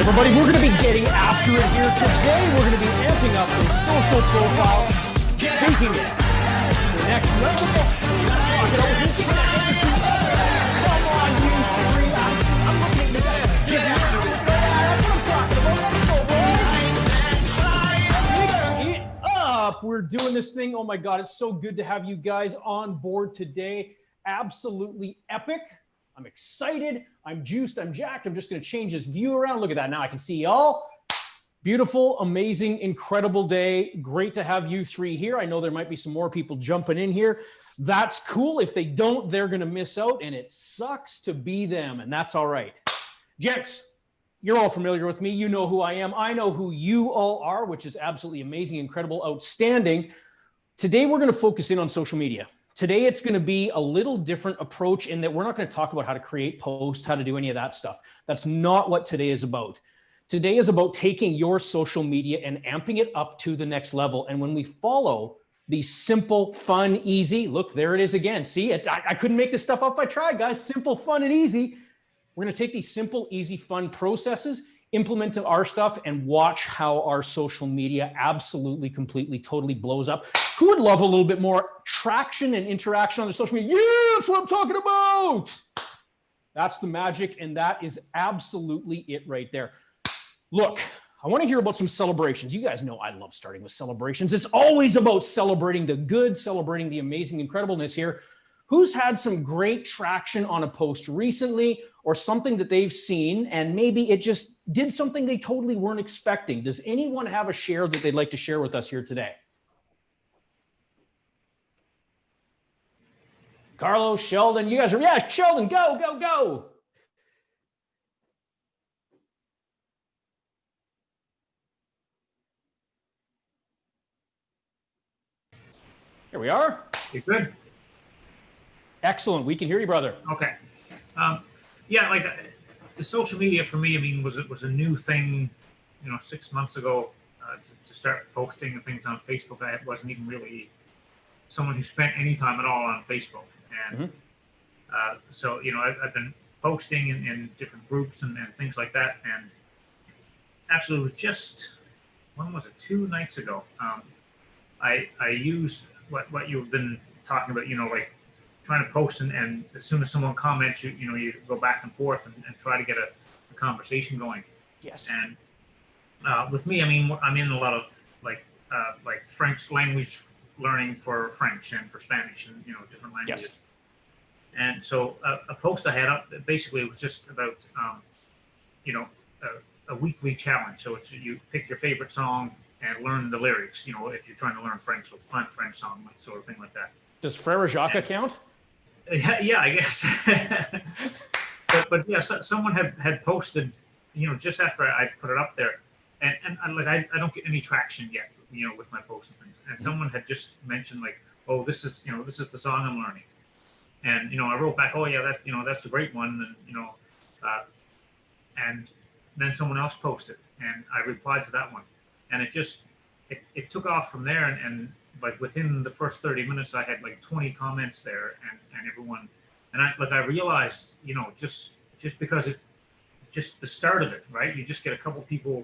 Everybody, we're going to be getting after it here today. We're going to be amping up the social profile, taking it to the next level. Come on, you three. I'm looking to get after it. That's what I'm talking about. Let's go, boys. Pick it up. We're doing this thing. Oh my God, it's so good to have you guys on board today. Absolutely epic. I'm excited. I'm juiced. I'm jacked. I'm just going to change this view around. Look at that. Now I can see y'all. Beautiful, amazing, incredible day. Great to have you three here. I know there might be some more people jumping in here. That's cool. If they don't, they're going to miss out, and it sucks to be them, and that's all right. Gents, you're all familiar with me. You know who I am. I know who you all are, which is absolutely amazing, incredible, outstanding. Today, we're going to focus in on social media. Today, it's going to be a little different approach in that we're not going to talk about how to create posts, how to do any of that stuff. That's not what today is about. Today is about taking your social media and amping it up to the next level. And when we follow these simple, fun, easy, look, there it is again. See, I couldn't make this stuff up. I tried, guys. Simple, fun, and easy. We're going to take these simple, easy, fun processes, implement our stuff, and watch how our social media absolutely, completely, totally blows up. Who would love a little bit more traction and interaction on their social media? Yeah, that's what I'm talking about. That's the magic, and that is absolutely it right there. Look, I want to hear about some celebrations. You guys know I love starting with celebrations. It's always about celebrating the good, celebrating the amazing incredibleness here. Who's had some great traction on a post recently, or something that they've seen, and maybe it just did something they totally weren't expecting? Does anyone have a share that they'd like to share with us here today? Carlos, Sheldon, you guys are, yeah, Sheldon, go, go, go. Here we are. You good? Excellent. We can hear you, brother. Okay. Yeah, like the social media for me, I mean, was a new thing, 6 months ago to start posting things on Facebook. I wasn't even really someone who spent any time at all on Facebook. And so, I've been posting in different groups and things like that. And actually, it was just, when was it? 2 nights ago. I used what you've been talking about, like trying to post and as soon as someone comments, you go back and forth and try to get a conversation going. Yes. And with me, I mean, I'm in a lot of like French language learning for French and for Spanish and different languages. Yes. And so a post I had up, basically it was just about a weekly challenge. So it's you pick your favorite song and learn the lyrics. If you're trying to learn French, so find a French song, sort of thing like that. Does Frere Jacques count? Yeah, I guess. but yeah, someone had posted, just after I put it up there, and I don't get any traction yet, with my posts and things. And someone had just mentioned like, oh, this is the song I'm learning, and I wrote back, oh yeah, that's a great one, and then someone else posted, and I replied to that one, and it took off from there, and like within the first 30 minutes, I had like 20 comments there, and everyone, and I realized, just because it's just the start of it, right? You just get a couple people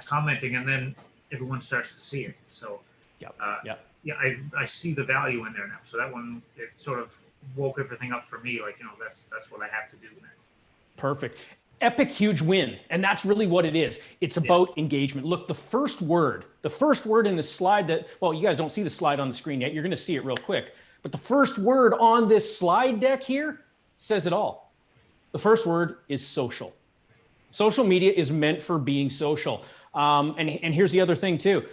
commenting, and then everyone starts to see it. So, I see the value in there now. So that one, it sort of woke everything up for me. Like, that's what I have to do now. Perfect. Epic, huge win. And that's really what it is. It's about engagement. Look, the first word in the slide that, well, you guys don't see the slide on the screen yet. You're going to see it real quick. But the first word on this slide deck here says it all. The first word is social. Social media is meant for being social. And here's the other thing too.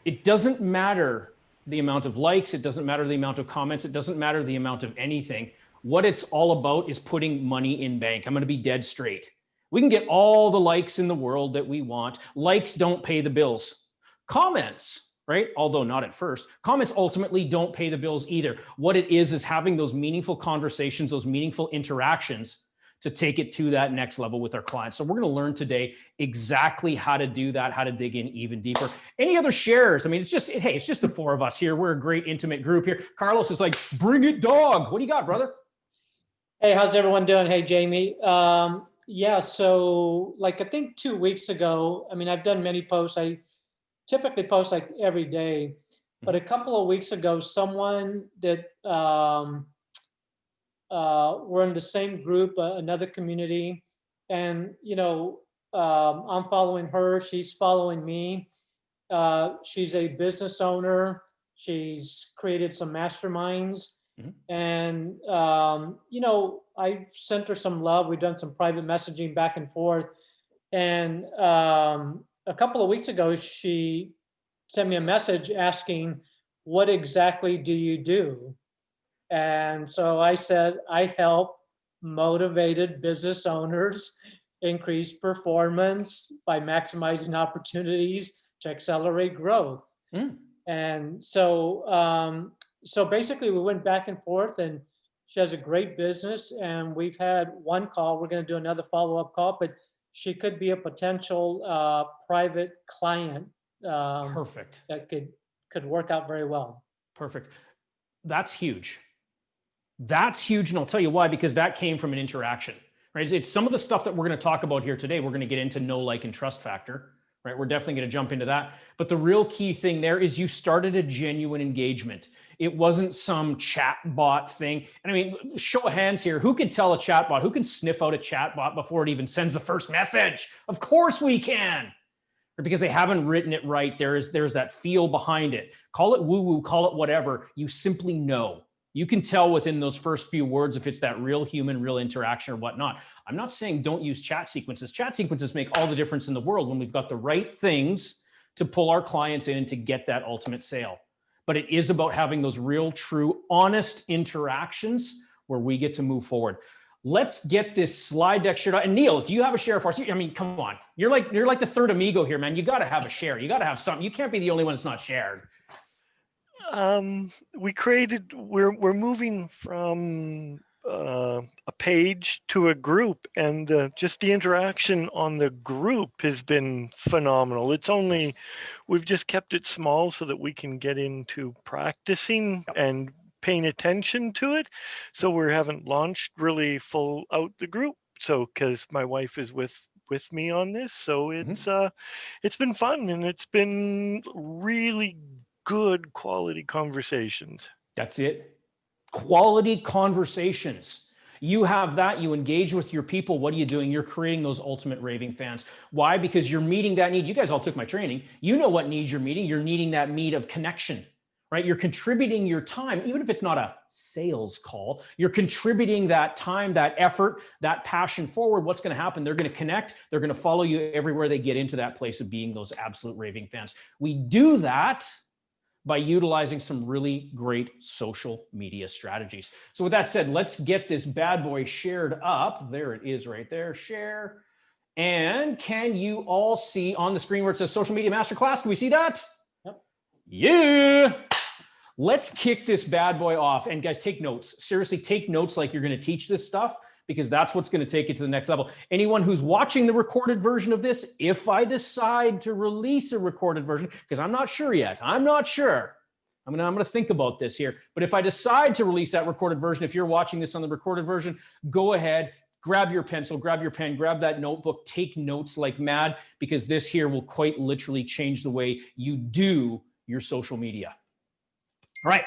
It doesn't matter the amount of likes. It doesn't matter the amount of comments. It doesn't matter the amount of anything. What it's all about is putting money in bank. I'm going to be dead straight. We can get all the likes in the world that we want. Likes don't pay the bills. Comments, right? Although not at first. Comments ultimately don't pay the bills either. What it is having those meaningful conversations, those meaningful interactions to take it to that next level with our clients. So we're going to learn today exactly how to do that, how to dig in even deeper. Any other shares? I mean, it's just the four of us here. We're a great intimate group here. Carlos is like, bring it, dog. What do you got, brother? Hey, how's everyone doing? Hey, Jamie. Yeah, so like I think 2 weeks ago, I mean, I've done many posts. I typically post like every day, but a couple of weeks ago, someone that we're in the same group, another community, and I'm following her. She's following me. She's a business owner. She's created some masterminds, Mhm. and I sent her some love. We've done some private messaging back and forth, and a couple of weeks ago, she sent me a message asking, "What exactly do you do?" And so I said, I help motivated business owners increase performance by maximizing opportunities to accelerate growth. Mm. And so basically we went back and forth, and she has a great business, and we've had one call. We're going to do another follow-up call, but she could be a potential private client Perfect. that could work out very well. Perfect. That's huge. That's huge. And I'll tell you why, because that came from an interaction, right? It's some of the stuff that we're going to talk about here today. We're going to get into know, like, and trust factor, right? We're definitely going to jump into that. But the real key thing there is you started a genuine engagement. It wasn't some chat bot thing. And I mean, show of hands here. Who can tell a chat bot? Who can sniff out a chat bot before it even sends the first message? Of course we can. Because they haven't written it right. There's that feel behind it. Call it woo-woo, call it whatever. You simply know. You can tell within those first few words if it's that real human, real interaction or whatnot. I'm not saying don't use chat sequences. Chat sequences make all the difference in the world when we've got the right things to pull our clients in and to get that ultimate sale. But it is about having those real, true, honest interactions where we get to move forward. Let's get this slide deck shared out. And Neil, do you have a share for us? I mean, come on. You're like the third amigo here, man. You got to have a share. You got to have something. You can't be the only one that's not shared. We're moving from a page to a group, and just the interaction on the group has been phenomenal. We've just kept it small so that we can get into practicing and paying attention to it. So we haven't launched really full out the group. So because my wife is with me on this, so it's been fun, and it's been really good quality conversations. That's it. Quality conversations. You have that, you engage with your people. What are you doing? You're creating those ultimate raving fans. Why? Because you're meeting that need. You guys all took my training. You know what needs you're meeting. You're needing that need of connection, right? You're contributing your time, even if it's not a sales call, you're contributing that time, that effort, that passion forward. What's going to happen? They're going to connect. They're going to follow you everywhere they get into that place of being those absolute raving fans. We do that by utilizing some really great social media strategies. So with that said, let's get this bad boy shared up. There it is right there, share. And can you all see on the screen where it says Social Media Masterclass? Can we see that? Yep. Yeah. Let's kick this bad boy off. And guys, take notes. Seriously, take notes like you're going to teach this stuff, because that's what's going to take it to the next level. Anyone who's watching the recorded version of this, if I decide to release a recorded version, because I'm not sure yet, I'm going to think about this here. But if I decide to release that recorded version, if you're watching this on the recorded version, go ahead, grab your pencil, grab your pen, grab that notebook, take notes like mad, because this here will quite literally change the way you do your social media. All right.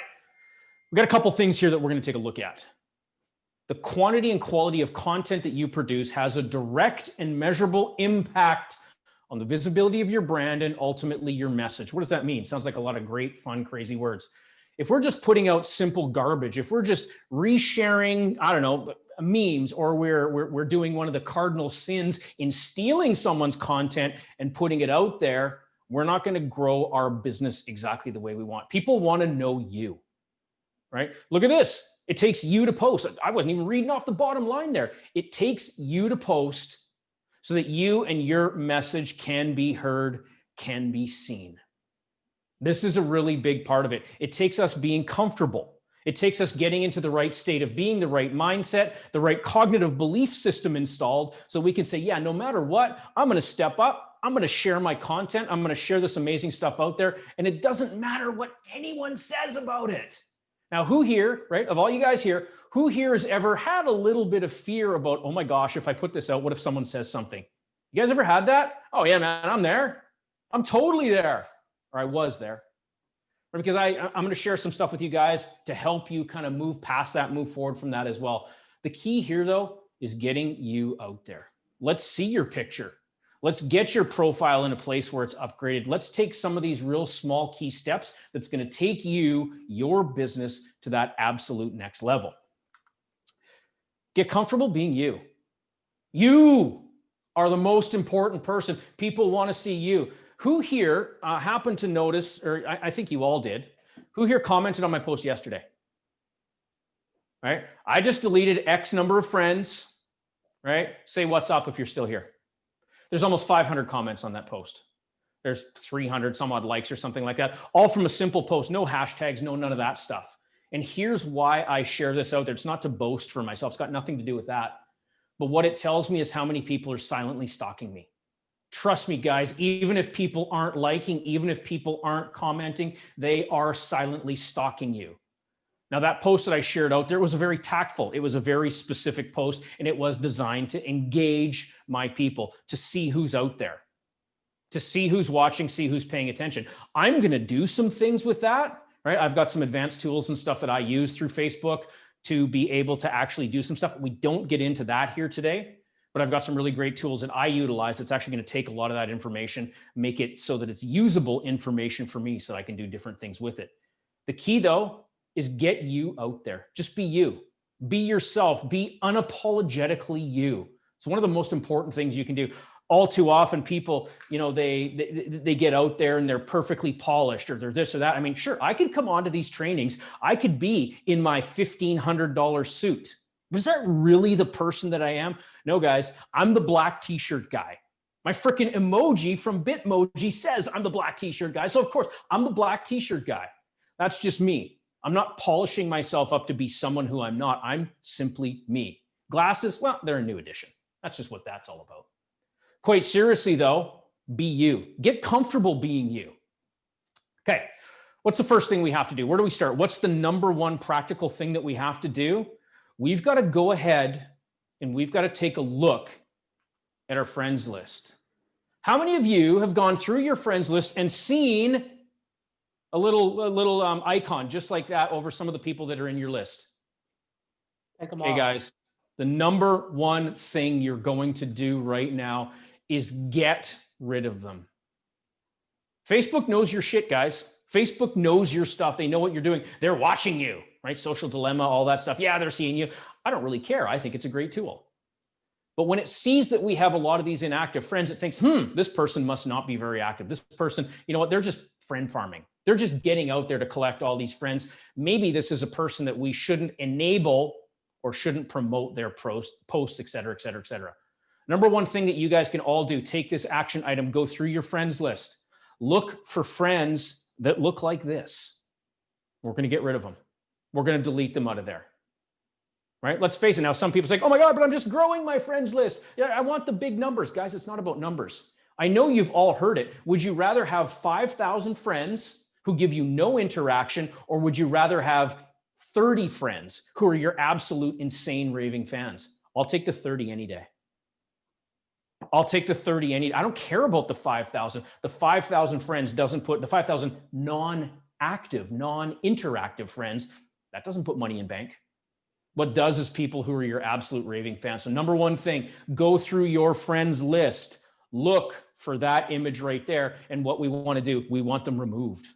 We've got a couple things here that we're going to take a look at. The quantity and quality of content that you produce has a direct and measurable impact on the visibility of your brand and ultimately your message. What does that mean? Sounds like a lot of great, fun, crazy words. If we're just putting out simple garbage, if we're just resharing, I don't know, memes, or we're doing one of the cardinal sins in stealing someone's content and putting it out there, we're not going to grow our business exactly the way we want. People want to know you, right? Look at this. It takes you to post. I wasn't even reading off the bottom line there. It takes you to post so that you and your message can be heard, can be seen. This is a really big part of it. It takes us being comfortable. It takes us getting into the right state of being, the right mindset, the right cognitive belief system installed, so we can say, yeah, no matter what, I'm going to step up. I'm going to share my content. I'm going to share this amazing stuff out there. And it doesn't matter what anyone says about it. Now, who here, right, of all you guys here, Who here has ever had a little bit of fear about, oh my gosh, if I put this out, what if someone says something? You guys ever had that? Oh yeah, man, I'm there. I'm totally there. Or I was there. Because I'm going to share some stuff with you guys to help you kind of move past that, move forward from that as well. The key here, though, is getting you out there. Let's see your picture. Let's get your profile in a place where it's upgraded. Let's take some of these real small key steps that's going to take you, your business, to that absolute next level. Get comfortable being you. You are the most important person. People want to see you. Who here happened to notice, or I think you all did, who here commented on my post yesterday? Right? I just deleted X number of friends, right? Say what's up if you're still here. There's almost 500 comments on that post. There's 300 some odd likes or something like that, all from a simple post, no hashtags, no none of that stuff. And here's why I share this out there. It's not to boast for myself. It's got nothing to do with that. But what it tells me is how many people are silently stalking me. Trust me, guys, even if people aren't liking, even if people aren't commenting, they are silently stalking you. Now, that post that I shared out there was a very tactful, it was a very specific post, and it was designed to engage my people, to see who's out there, to see who's watching, see who's paying attention. I'm going to do some things with that, right? I've got some advanced tools and stuff that I use through Facebook to be able to actually do some stuff. We don't get into that here today. But I've got some really great tools that I utilize that's actually going to take a lot of that information, make it so that it's usable information for me so that I can do different things with it. The key, though, is get you out there. Just be you. Be yourself. Be unapologetically you. It's one of the most important things you can do. All too often, people, you know, they get out there and they're perfectly polished or they're this or that. I mean, sure, I could come onto these trainings. I could be in my $1,500 suit. Was that really the person that I am? No, guys, I'm the black t-shirt guy. My freaking emoji from Bitmoji says I'm the black t-shirt guy. So of course, I'm the black t-shirt guy. That's just me. I'm not polishing myself up to be someone who I'm not. I'm simply me. Glasses, well, they're a new addition. That's just what that's all about. Quite seriously, though, be you. Get comfortable being you. Okay, what's the first thing we have to do? Where do we start? What's the number one practical thing that we have to do? We've got to go ahead and we've got to take a look at our friends list. How many of you have gone through your friends list and seen a little icon just like that over some of the people that are in your list? Okay, guys, the number one thing you're going to do right now is get rid of them. Facebook knows your shit, guys. Facebook knows your stuff. They know what you're doing. They're watching you, right? Social dilemma, all that stuff. Yeah, they're seeing you. I don't really care. I think it's a great tool. But when it sees that we have a lot of these inactive friends, it thinks, this person must not be very active. This person, you know what? They're just friend farming. They're just getting out there to collect all these friends. Maybe this is a person that we shouldn't enable or shouldn't promote their posts, et cetera, et cetera, et cetera. Number one thing that you guys can all do, take this action item, go through your friends list. Look for friends that look like this. We're going to get rid of them. We're going to delete them out of there. Right? Let's face it. Now, some people say, oh my God, but I'm just growing my friends list. Yeah, I want the big numbers. Guys, it's not about numbers. I know you've all heard it. Would you rather have 5,000 friends who give you no interaction, or would you rather have 30 friends who are your absolute insane raving fans? I'll take the 30 any day. I'll take the 30 any. I don't care about the 5,000. The 5,000 friends doesn't put the 5,000 non-active, non-interactive friends. That doesn't put money in bank. What does is people who are your absolute raving fans. So number one thing, go through your friends list. Look for that image right there. And what we want to do, we want them removed.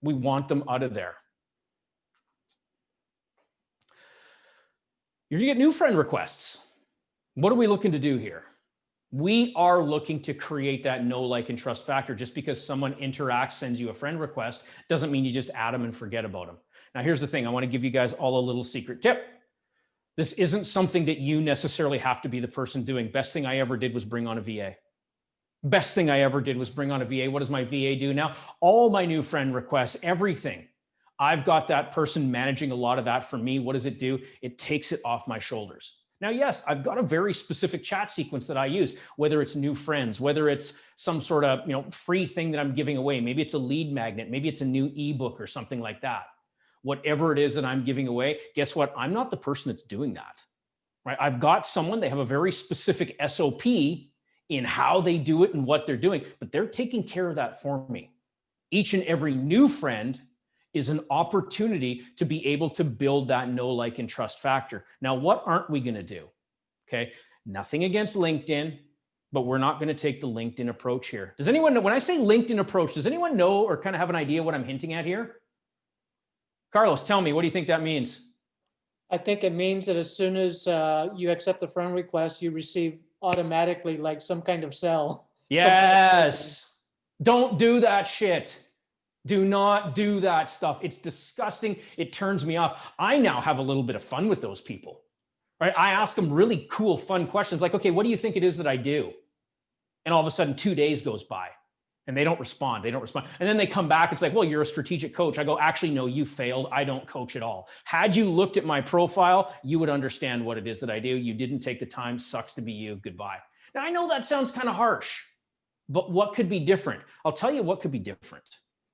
We want them out of there. You're going to get new friend requests. What are we looking to do here? We are looking to create that know, like, and trust factor. Just because someone interacts, sends you a friend request, doesn't mean you just add them and forget about them. Now, here's the thing. I want to give you guys all a little secret tip. This isn't something that you necessarily have to be the person doing. Best thing I ever did was bring on a VA. Best thing I ever did was bring on a VA. What does my VA do now? All my new friend requests, everything. I've got that person managing a lot of that for me. What does it do? It takes it off my shoulders. Now, yes, I've got a very specific chat sequence that I use, whether it's new friends, whether it's some sort of free thing that I'm giving away. Maybe it's a lead magnet. Maybe it's a new ebook or something like that. whatever it is that I'm giving away, guess what? I'm not the person that's doing that, right? I've got someone, they have a very specific SOP in how they do it and what they're doing, but they're taking care of that for me. Each and every new friend is an opportunity to be able to build that know, like, and trust factor. Now, what aren't we going to do? Okay. Nothing against LinkedIn, but we're not going to take the LinkedIn approach here. Does anyone know, when I say LinkedIn approach, does anyone know or kind of have an idea what I'm hinting at here? Carlos, tell me, what do you think that means? I think it means that as soon as you accept the friend request, you receive automatically like some kind of sell. Yes. Don't do that shit. Do not do that stuff. It's disgusting. It turns me off. I now have a little bit of fun with those people, right? I ask them really cool, fun questions like, okay, what do you think it is that I do? And all of a sudden 2 days goes by and they don't respond. They don't respond. And then they come back. It's like, well, you're a strategic coach. I go, actually, no, you failed. I don't coach at all. Had you looked at my profile, you would understand what it is that I do. You didn't take the time. Sucks to be you. Goodbye. Now, I know that sounds kind of harsh, but what could be different? I'll tell you what could be different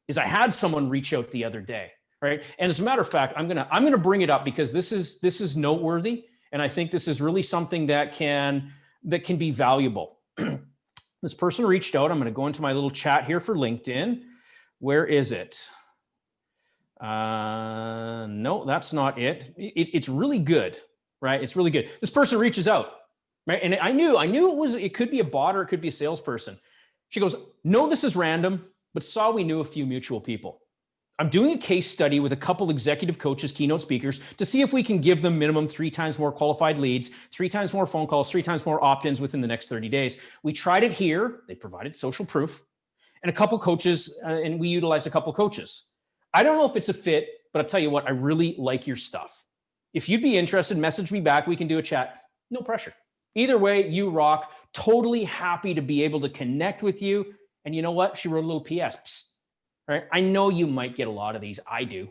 is I had someone reach out the other day, right? And as a matter of fact, I'm gonna bring it up because this is noteworthy, and I think this is really something that can be valuable. This person reached out. I'm gonna go into my little chat here for LinkedIn. Where is it? No, that's not it. It's really good, right? It's really good. This person reaches out, right? And I knew it could be a bot or it could be a salesperson. She goes, no, this is random, but saw we knew a few mutual people. I'm doing a case study with a couple executive coaches, keynote speakers, to see if we can give them minimum 3 times more qualified leads, 3 times more phone calls, 3 times more opt-ins within the next 30 days. We tried it here. They provided social proof and a couple coaches, and we utilized a couple coaches. I don't know if it's a fit, but I'll tell you what, I really like your stuff. If you'd be interested, message me back. We can do a chat. No pressure. Either way, you rock. Totally happy to be able to connect with you. And you know what? She wrote a little PS. Psst, right? I know you might get a lot of these. I do,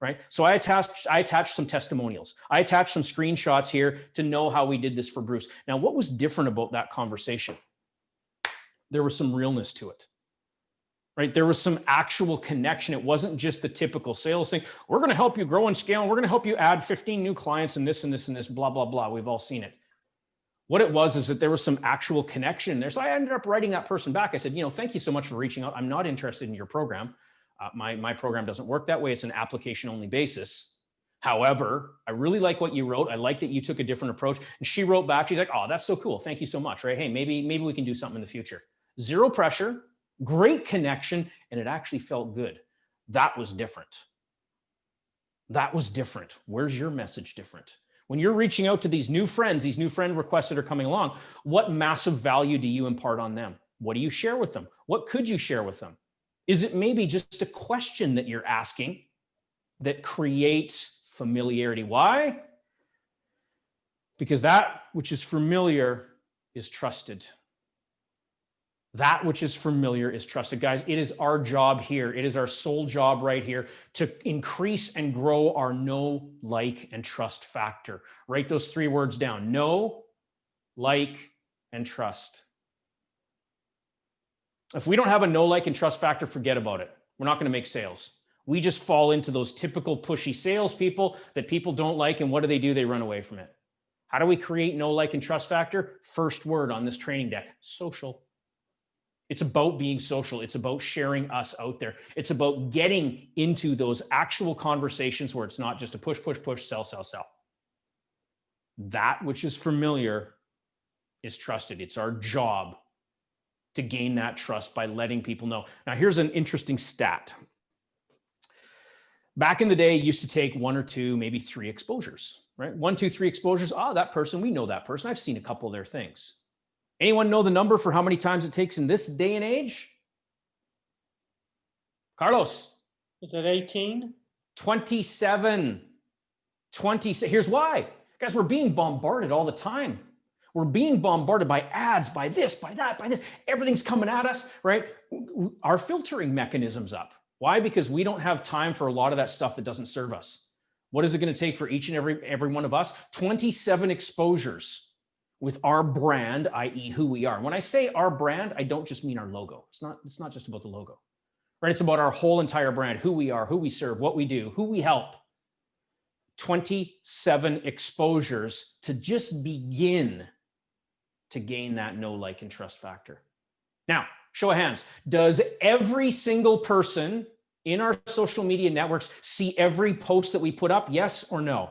right? So I attached some testimonials. I attached some screenshots here to know how we did this for Bruce. Now, what was different about that conversation? There was some realness to it, right? There was some actual connection. It wasn't just the typical sales thing. We're going to help you grow and scale. And we're going to help you add 15 new clients and this and this and this, blah, blah, blah. We've all seen it. What it was is that there was some actual connection there. So I ended up writing that person back. I said, thank you so much for reaching out. I'm not interested in your program. My program doesn't work that way. It's an application only basis. However, I really like what you wrote. I like that you took a different approach. And she wrote back. She's like, oh, that's so cool. Thank you so much. Right? Hey, maybe we can do something in the future. Zero pressure, great connection. And it actually felt good. That was different. That was different. Where's your message different? When you're reaching out to these new friends, these new friend requests that are coming along, what massive value do you impart on them? What do you share with them? What could you share with them? Is it maybe just a question that you're asking that creates familiarity? Why? Because that which is familiar is trusted. That which is familiar is trusted. Guys, it is our job here. It is our sole job right here to increase and grow our know, like, and trust factor. Write those 3 words down. Know, like, and trust. If we don't have a know, like, and trust factor, forget about it. We're not going to make sales. We just fall into those typical pushy salespeople that people don't like. And what do? They run away from it. How do we create know, like, and trust factor? First word on this training deck, social. It's about being social. It's about sharing us out there. It's about getting into those actual conversations where it's not just a push, push, push, sell, sell, sell. That which is familiar is trusted. It's our job to gain that trust by letting people know. Now, here's an interesting stat. Back in the day, it used to take 1 or 2, maybe 3 exposures, right? 1, 2, 3 exposures. Oh, that person, we know that person. I've seen a couple of their things. Anyone know the number for how many times it takes in this day and age? Carlos. Is it 18? 27. 20. Here's why. Guys, we're being bombarded all the time. We're being bombarded by ads, by this, by that, by this. Everything's coming at us, right? Our filtering mechanism's up. Why? Because we don't have time for a lot of that stuff that doesn't serve us. What is it going to take for each and every one of us? 27 exposures with our brand, i.e. who we are. When I say our brand, I don't just mean our logo. It's not just about the logo, right? It's about our whole entire brand, who we are, who we serve, what we do, who we help. 27 exposures to just begin to gain that know, like, and trust factor. Now, show of hands, does every single person in our social media networks see every post that we put up? Yes or no?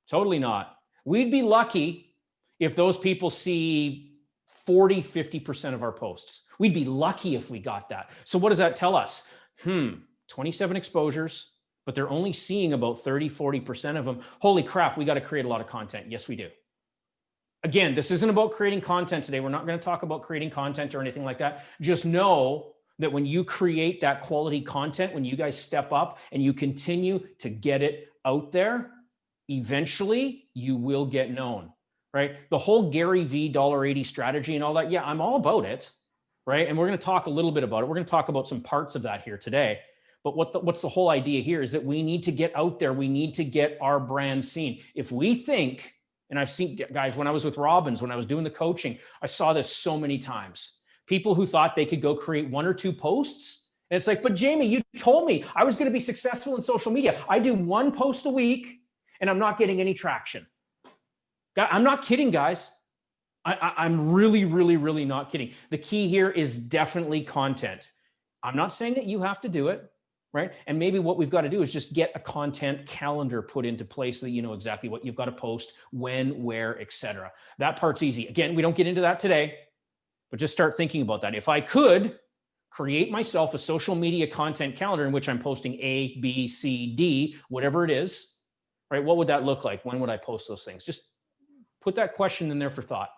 Totally not. We'd be lucky if those people see 40, 50% of our posts. We'd be lucky if we got that. So what does that tell us? 27 exposures, but they're only seeing about 30, 40% of them. Holy crap, we got to create a lot of content. Yes, we do. Again, this isn't about creating content today. We're not going to talk about creating content or anything like that. Just know that when you create that quality content, when you guys step up and you continue to get it out there, eventually you will get known, right? The whole Gary V $1.80 strategy and all that. Yeah, I'm all about it, right? And we're going to talk a little bit about it. We're going to talk about some parts of that here today. But what's the whole idea here is that we need to get out there. We need to get our brand seen. If we think, and I've seen, guys, when I was with Robbins, when I was doing the coaching, I saw this so many times. People who thought they could go create 1 or 2 posts. And it's like, but Jamie, you told me I was going to be successful in social media. I do 1 post a week and I'm not getting any traction. I'm not kidding, guys. I'm really, really, really not kidding. The key here is definitely content. I'm not saying that you have to do it, right? And maybe what we've got to do is just get a content calendar put into place so that you know exactly what you've got to post, when, where, etc. That part's easy. Again, we don't get into that today, but just start thinking about that. If I could create myself a social media content calendar in which I'm posting A, B, C, D, whatever it is, right? What would that look like? When would I post those things? Just put that question in there for thought.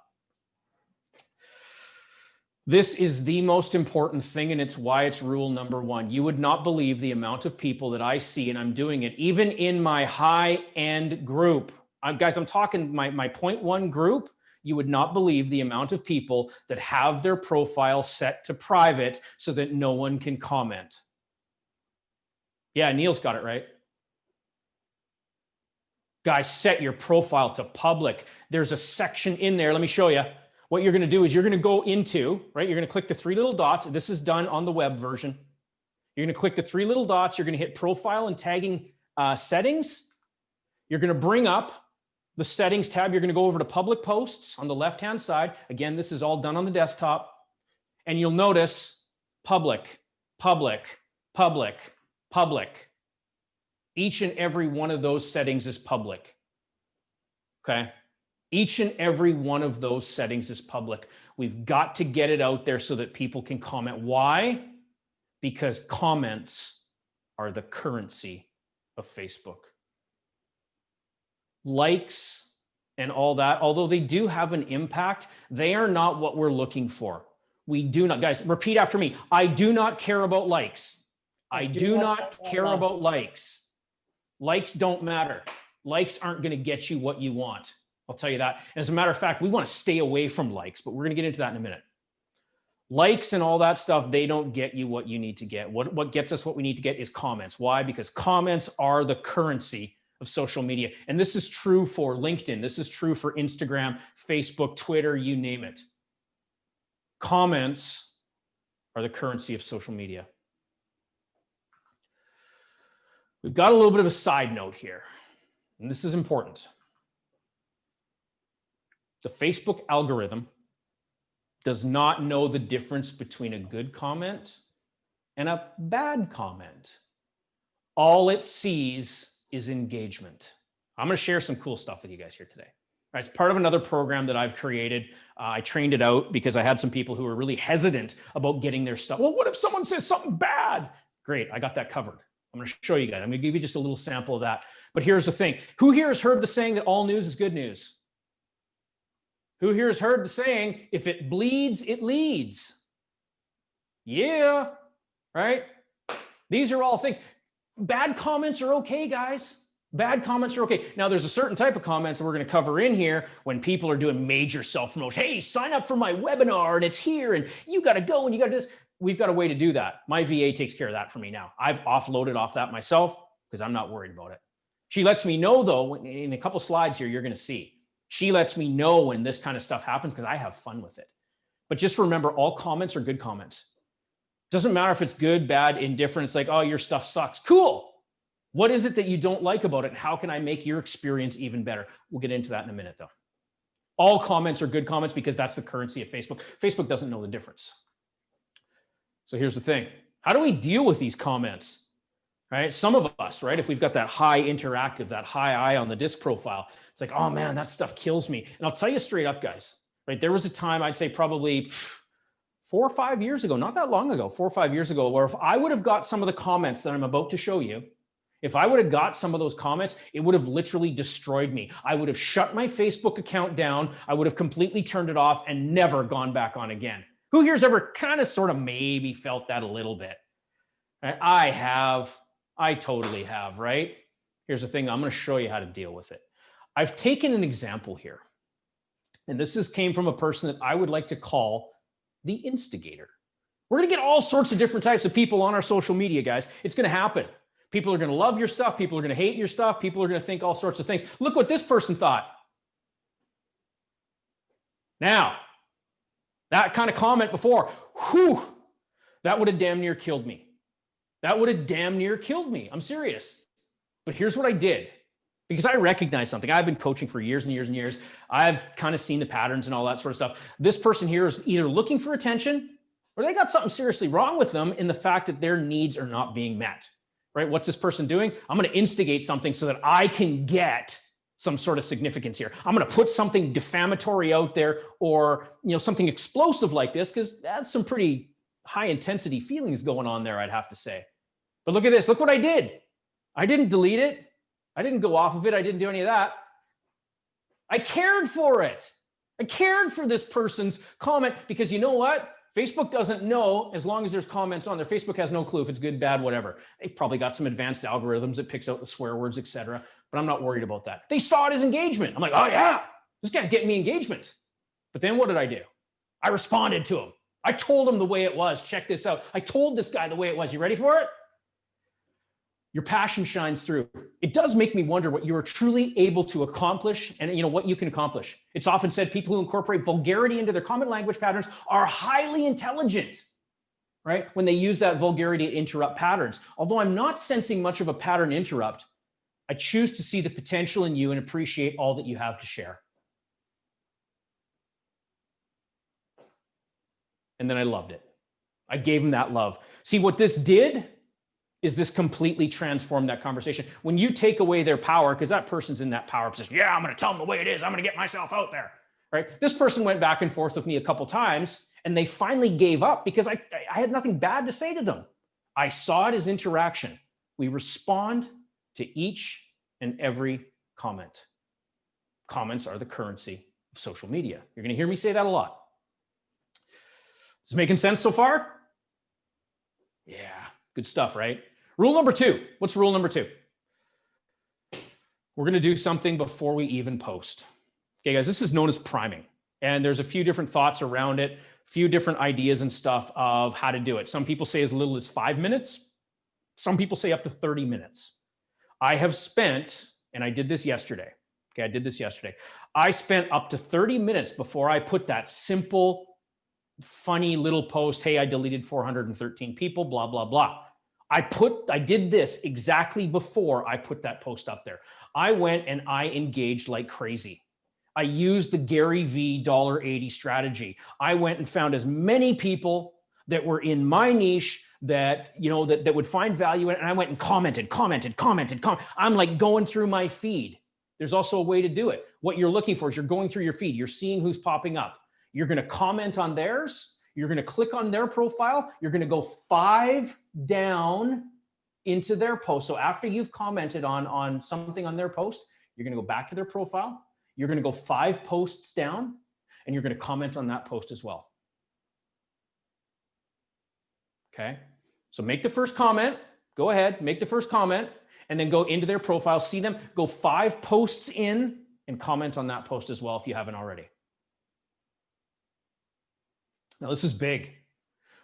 This is the most important thing, and it's why it's rule number 1. You would not believe the amount of people that I see, and I'm doing it, even in my high-end group. Guys, I'm talking my 0.1 group. You would not believe the amount of people that have their profile set to private so that no one can comment. Yeah, Neil's got it right. Guys, set your profile to public. There's a section in there. Let me show you. What you're going to do is you're going to go into, right? You're going to click the 3 little dots. This is done on the web version. You're going to click the 3 little dots. You're going to hit profile and tagging settings. You're going to bring up the settings tab. You're going to go over to public posts on the left-hand side. Again, this is all done on the desktop. And you'll notice public, public, public, public. Each and every one of those settings is public. Okay? Each and every one of those settings is public. We've got to get it out there so that people can comment. Why? Because comments are the currency of Facebook. Likes and all that, although they do have an impact, they are not what we're looking for. We do not, guys, repeat after me. I do not care about likes. I do not care about likes. Likes don't matter. Likes aren't going to get you what you want. I'll tell you that. As a matter of fact, we want to stay away from likes, but we're going to get into that in a minute. Likes and all that stuff, they don't get you what you need to get. What gets us what we need to get is comments. Why? Because comments are the currency of social media. And this is true for LinkedIn. This is true for Instagram, Facebook, Twitter, you name it. Comments are the currency of social media. We've got a little bit of a side note here, and this is important. The Facebook algorithm does not know the difference between a good comment and a bad comment. All it sees is engagement. I'm going to share some cool stuff with you guys here today. Right, it's part of another program that I've created. I trained it out because I had some people who were really hesitant about getting their stuff. Well, what if someone says something bad? Great, I got that covered. I'm going to show you guys. I'm going to give you just a little sample of that. But here's the thing. Who here has heard the saying that all news is good news? Who here has heard the saying, if it bleeds, it leads? Yeah, right? These are all things. Bad comments are okay, guys. Bad comments are okay. Now, there's a certain type of comments that we're going to cover in here when people are doing major self-promotion. Hey, sign up for my webinar and it's here and you got to go and you got to do this. We've got a way to do that. My VA takes care of that for me now. I've offloaded off that myself because I'm not worried about it. She lets me know, though, in a couple slides here, you're going to see. She lets me know when this kind of stuff happens because I have fun with it. But just remember, all comments are good comments. Doesn't matter if it's good, bad, indifferent. It's like, oh, your stuff sucks. Cool. What is it that you don't like about it? And how can I make your experience even better? We'll get into that in a minute, though. All comments are good comments because that's the currency of Facebook. Facebook doesn't know the difference. So here's the thing. How do we deal with these comments? Right? Some of us, right? If we've got that high interactive, that high eye on the disc profile, it's like, oh man, that stuff kills me. And I'll tell you straight up, guys, right? There was a time, I'd say probably 4 or 5 years ago, not that long ago, 4 or 5 years ago, where if I would have got some of the comments that I'm about to show you, if I would have got some of those comments, it would have literally destroyed me. I would have shut my Facebook account down. I would have completely turned it off and never gone back on again. Who here's ever kind of sort of maybe felt that a little bit? I have. I totally have, right? Here's the thing. I'm going to show you how to deal with it. I've taken an example here. And this came from a person that I would like to call the instigator. We're going to get all sorts of different types of people on our social media, guys. It's going to happen. People are going to love your stuff. People are going to hate your stuff. People are going to think all sorts of things. Look what this person thought. Now, that kind of comment before, whew, that would have damn near killed me. That would have damn near killed me. I'm serious. But here's what I did. Because I recognize something. I've been coaching for years and years and years. I've kind of seen the patterns and all that sort of stuff. This person here is either looking for attention or they got something seriously wrong with them in the fact that their needs are not being met. Right? What's this person doing? I'm going to instigate something so that I can get some sort of significance here. I'm going to put something defamatory out there or, something explosive like this, because that's some pretty high intensity feelings going on there, I'd have to say. But look at this. Look what I did. I didn't delete it. I didn't go off of it. I didn't do any of that. I cared for it. I cared for this person's comment because you know what? Facebook doesn't know as long as there's comments on there. Facebook has no clue if it's good, bad, whatever. They've probably got some advanced algorithms that picks out the swear words, etc. But I'm not worried about that. They saw it as engagement. I'm like, oh yeah, this guy's getting me engagement. But then what did I do? I responded to him. I told him the way it was. Check this out. I told this guy the way it was. You ready for it? Your passion shines through. It does make me wonder what you are truly able to accomplish and what you can accomplish. It's often said people who incorporate vulgarity into their common language patterns are highly intelligent, right? When they use that vulgarity to interrupt patterns. Although I'm not sensing much of a pattern interrupt, I choose to see the potential in you and appreciate all that you have to share. And then I loved it. I gave him that love. See, what this did is this completely transformed that conversation. When you take away their power, because that person's in that power position, yeah, I'm going to tell them the way it is. I'm going to get myself out there, right? This person went back and forth with me a couple times, and they finally gave up because I had nothing bad to say to them. I saw it as interaction. We respond to each and every comment. Comments are the currency of social media. You're going to hear me say that a lot. Is this making sense so far? Yeah, good stuff, right? Rule number 2. What's rule number 2? We're going to do something before we even post. Okay, guys, this is known as priming. And there's a few different thoughts around it, a few different ideas and stuff of how to do it. Some people say as little as 5 minutes. Some people say up to 30 minutes. I have spent, and I did this yesterday. Okay, I did this yesterday. I spent up to 30 minutes before I put that simple, funny little post, hey, I deleted 413 people, blah, blah, blah. I did this exactly before I put that post up there. I went and I engaged like crazy. I used the Gary V $1.80 strategy. I went and found as many people that were in my niche that, that would find value in it. And I went and commented. I'm like going through my feed. There's also a way to do it. What you're looking for is you're going through your feed. You're seeing who's popping up. You're going to comment on theirs. You're going to click on their profile. You're going to go 5 down into their post. So after you've commented on something on their post, you're going to go back to their profile. You're going to go 5 posts down, and you're going to comment on that post as well. Okay? So make the first comment. Go ahead, make the first comment, and then go into their profile, see them, go 5 posts in, and comment on that post as well if you haven't already. Now, this is big.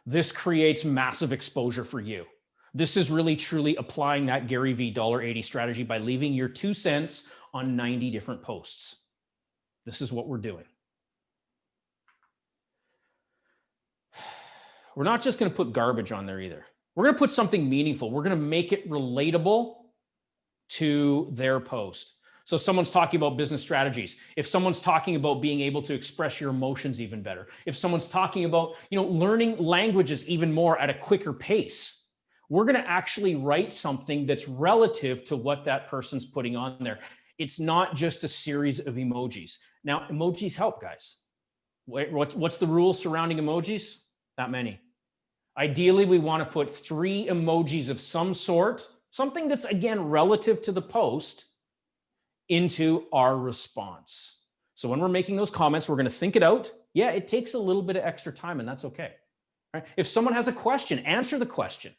This creates massive exposure for you. This is really truly applying that Gary V $1.80 strategy by leaving your 2 cents on 90 different posts. This is what we're doing. we're not just going to put garbage on there either. We're going to put something meaningful. We're going to make it relatable to their post. So if someone's talking about business strategies, if someone's talking about being able to express your emotions even better, if someone's talking about, learning languages even more at a quicker pace, we're going to actually write something that's relative to what that person's putting on there. It's not just a series of emojis. Now, emojis help, guys. What's the rule surrounding emojis? Not many. Ideally, we want to put 3 emojis of some sort, something that's, again, relative to the post, into our response. So when we're making those comments, we're going to think it out. Yeah, it takes a little bit of extra time, and that's okay. Right? If someone has a question, answer the question.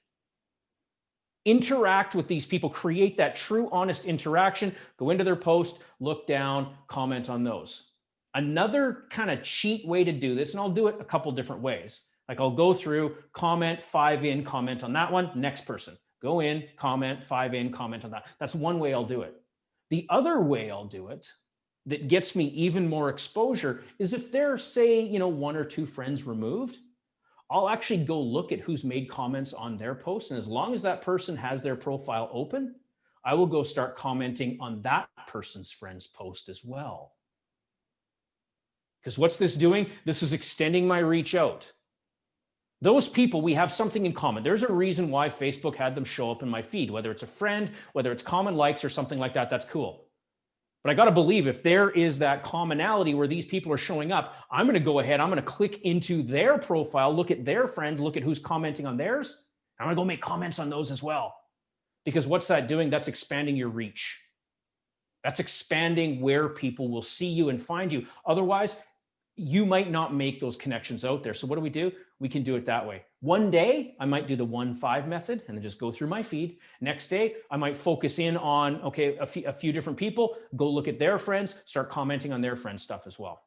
Interact with these people, create that true, honest interaction, go into their post, look down, comment on those. Another kind of cheat way to do this, and I'll do it a couple different ways. Like I'll go through, comment, 5 in, comment on that one, next person. Go in, comment, 5 in, comment on that. That's one way I'll do it. The other way I'll do it that gets me even more exposure is if they're, say, 1 or 2 friends removed, I'll actually go look at who's made comments on their posts. And as long as that person has their profile open, I will go start commenting on that person's friend's post as well. Because what's this doing? This is extending my reach out. Those people, we have something in common. There's a reason why Facebook had them show up in my feed, whether it's a friend, whether it's common likes or something like that, that's cool. But I got to believe if there is that commonality where these people are showing up, I'm going to go ahead, I'm going to click into their profile, look at their friends, look at who's commenting on theirs. I'm going to go make comments on those as well. Because what's that doing? That's expanding your reach. That's expanding where people will see you and find you. Otherwise, you might not make those connections out there. So what do? We can do it that way. One day, I might do the 1-5 method and then just go through my feed. Next day, I might focus in on, okay, a few different people, go look at their friends, start commenting on their friends' stuff as well.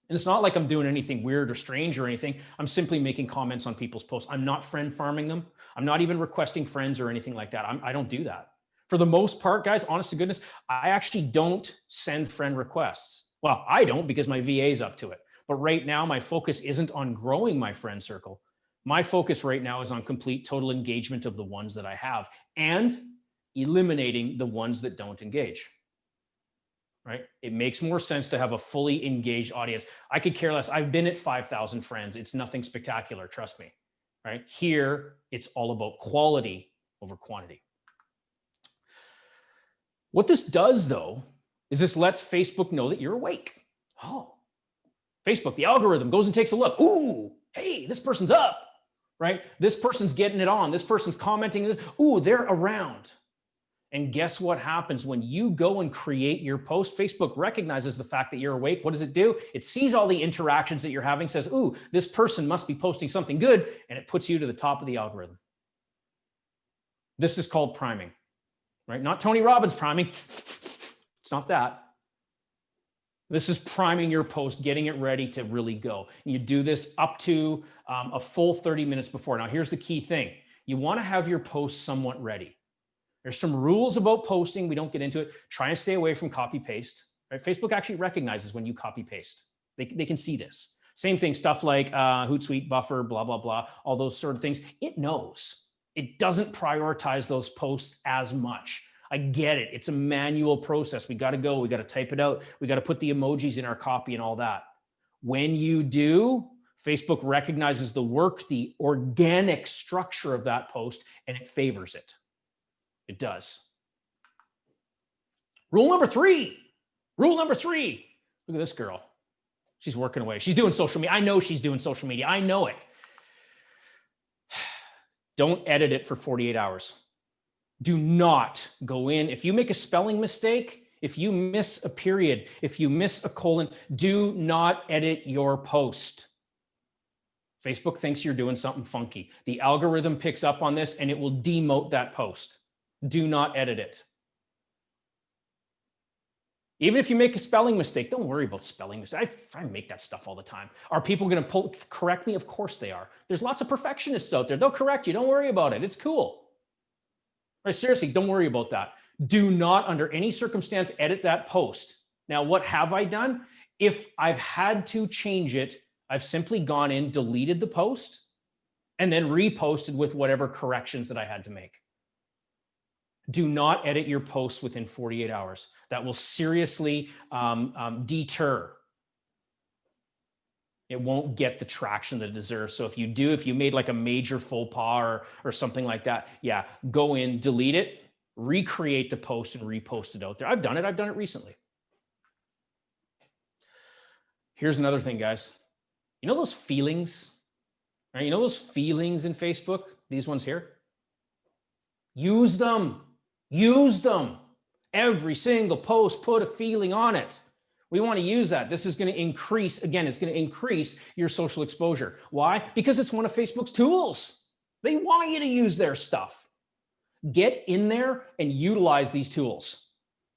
And it's not like I'm doing anything weird or strange or anything. I'm simply making comments on people's posts. I'm not friend farming them. I'm not even requesting friends or anything like that. I don't do that. For the most part, guys, honest to goodness, I actually don't send friend requests. Well, I don't because my VA is up to it. But right now, my focus isn't on growing my friend circle. My focus right now is on complete total engagement of the ones that I have and eliminating the ones that don't engage. Right? It makes more sense to have a fully engaged audience. I could care less. I've been at 5,000 friends. It's nothing spectacular, trust me. Right? Here, it's all about quality over quantity. What this does, though, is this lets Facebook know that you're awake. Oh, Facebook, the algorithm goes and takes a look. Ooh, hey, this person's up, right? This person's getting it on. This person's commenting. Ooh, they're around. And guess what happens when you go and create your post? Facebook recognizes the fact that you're awake. What does it do? It sees all the interactions that you're having, says, ooh, this person must be posting something good, and it puts you to the top of the algorithm. This is called priming, right? Not Tony Robbins priming. It's not that. This is priming your post, getting it ready to really go. And you do this up to a full 30 minutes before. Now, here's the key thing. You want to have your post somewhat ready. There's some rules about posting. We don't get into it. Try and stay away from copy paste. Right? Facebook actually recognizes when you copy paste. They can see this. Same thing, stuff like Hootsuite, Buffer, blah, blah, blah, all those sort of things. It knows. It doesn't prioritize those posts as much. I get it. It's a manual process. We got to go. We got to type it out. We got to put the emojis in our copy and all that. When you do, Facebook recognizes the work, the organic structure of that post, and it favors it. It does. Rule number 3. Rule number 3. Look at this girl. She's working away. She's doing social media. I know she's doing social media. I know it. Don't edit it for 48 hours. Do not go in. If you make a spelling mistake, if you miss a period, if you miss a colon, do not edit your post. Facebook thinks you're doing something funky. The algorithm picks up on this and it will demote that post. Do not edit it. Even if you make a spelling mistake, don't worry about spelling mistakes. I make that stuff all the time. Are people going to correct me? Of course they are. There's lots of perfectionists out there. They'll correct you. Don't worry about it. It's cool. Right, seriously, don't worry about that. Do not, under any circumstance, edit that post. Now, what have I done? If I've had to change it, I've simply gone in, deleted the post, and then reposted with whatever corrections that I had to make. Do not edit your posts within 48 hours. That will seriously deter. It won't get the traction that it deserves. So if you made like a major faux pas or something like that, yeah, go in, delete it, recreate the post and repost it out there. I've done it recently. Here's another thing, guys. You know those feelings, right? You know those feelings in Facebook, these ones here? Use them. Use them. Every single post, put a feeling on it. We want to use that. This is going to increase, again, it's going to increase your social exposure. Why? Because it's one of Facebook's tools. They want you to use their stuff. Get in there and utilize these tools,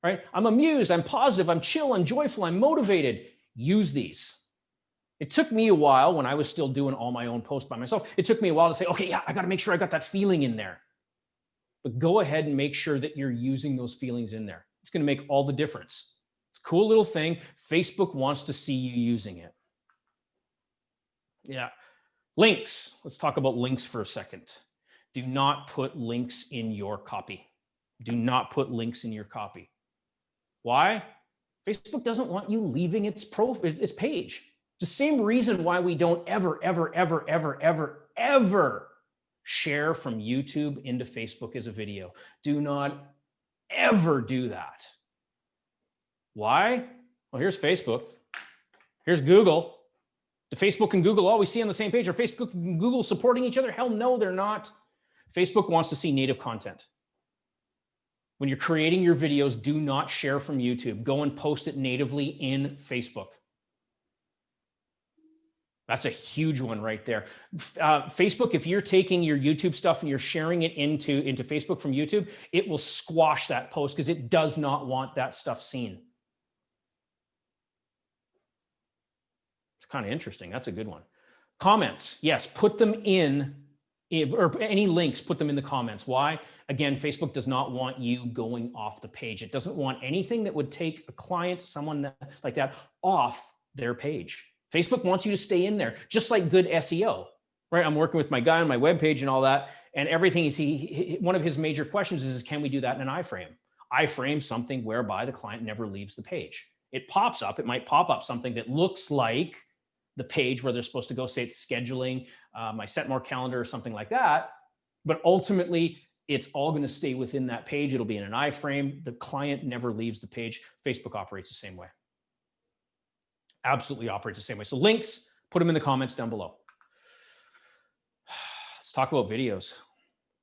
right? I'm amused, I'm positive, I'm chill, I'm joyful, I'm motivated. Use these. It took me a while when I was still doing all my own posts by myself. It took me a while to say, okay, yeah, I got to make sure I got that feeling in there. But go ahead and make sure that you're using those feelings in there. It's going to make all the difference. It's a cool little thing. Facebook wants to see you using it. Yeah. Links. Let's talk about links for a second. Do not put links in your copy. Do not put links in your copy. Why? Facebook doesn't want you leaving its page. The same reason why we don't ever share from YouTube into Facebook as a video. Do not ever do that. Why? Well, here's Facebook. Here's Google. Do Facebook and Google always see on the same page? Are Facebook and Google supporting each other? Hell no, they're not. Facebook wants to see native content. When you're creating your videos, do not share from YouTube. Go and post it natively in Facebook. That's a huge one right there. Facebook, if you're taking your YouTube stuff and you're sharing it into Facebook from YouTube, it will squash that post because it does not want that stuff seen. It's kind of interesting. That's a good one. Comments, yes, put them in, or any links, put them in the comments. Why? Again, Facebook does not want you going off the page. It doesn't want anything that would take a client, someone like that, off their page. Facebook wants you to stay in there, just like good SEO, right? I'm working with my guy on my webpage and all that, and everything is one of his major questions is, can we do that in an iframe? Iframe something whereby the client never leaves the page. It pops up, it might pop up something that looks like the page where they're supposed to go, say it's scheduling, my Set More calendar or something like that, but ultimately it's all going to stay within that page. It'll be in an iframe. The client never leaves the page. Facebook operates the same way. Absolutely operates the same way. So links, put them in the comments down below. Let's talk about videos.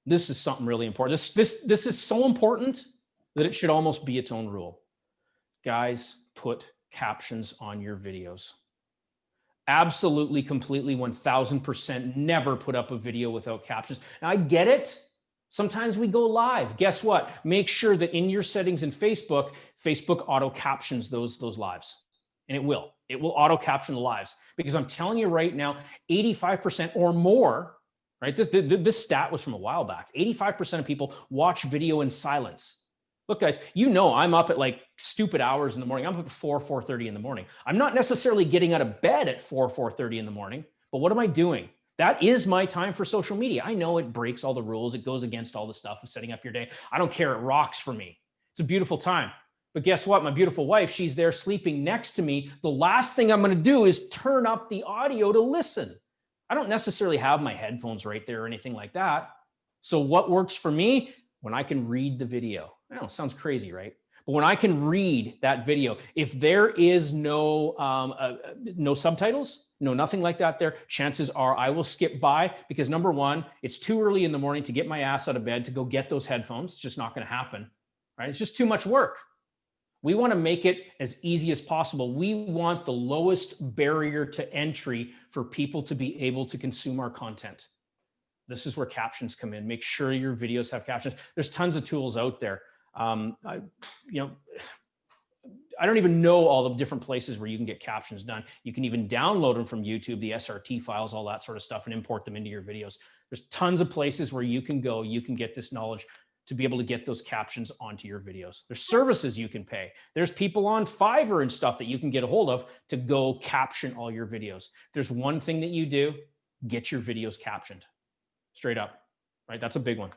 This is something really important. This is so important that it should almost be its own rule. Guys, put captions on your videos. Absolutely, completely, 1000% never put up a video without captions. Now, I get it. Sometimes we go live. Guess what? Make sure that in your settings in Facebook, Facebook auto captions those lives. And it will auto caption the lives, because I'm telling you right now, 85% or more, right? This stat was from a while back. 85% of people watch video in silence. Look, guys, you know I'm up at like stupid hours in the morning. I'm up at 4:30 in the morning. I'm not necessarily getting out of bed at 4:30 in the morning, but what am I doing? That is my time for social media. I know it breaks all the rules. It goes against all the stuff of setting up your day. I don't care. It rocks for me. It's a beautiful time. But guess what? My beautiful wife, she's there sleeping next to me. The last thing I'm going to do is turn up the audio to listen. I don't necessarily have my headphones right there or anything like that. So what works for me? When I can read the video. I know, it sounds crazy, right? But when I can read that video, if there is no subtitles, nothing like that there, chances are I will skip by, because number one, it's too early in the morning to get my ass out of bed to go get those headphones. It's just not going to happen, right? It's just too much work. We want to make it as easy as possible. We want the lowest barrier to entry for people to be able to consume our content. This is where captions come in. Make sure your videos have captions. There's tons of tools out there. I don't even know all the different places where you can get captions done. You can even download them from YouTube, the SRT files, all that sort of stuff, and import them into your videos. There's tons of places where you can go, you can get this knowledge. to be able to get those captions onto your videos. There's services you can pay. There's people on Fiverr and stuff that you can get a hold of to go caption all your videos. There's one thing that you do, get your videos captioned. Straight up, right? That's a big one.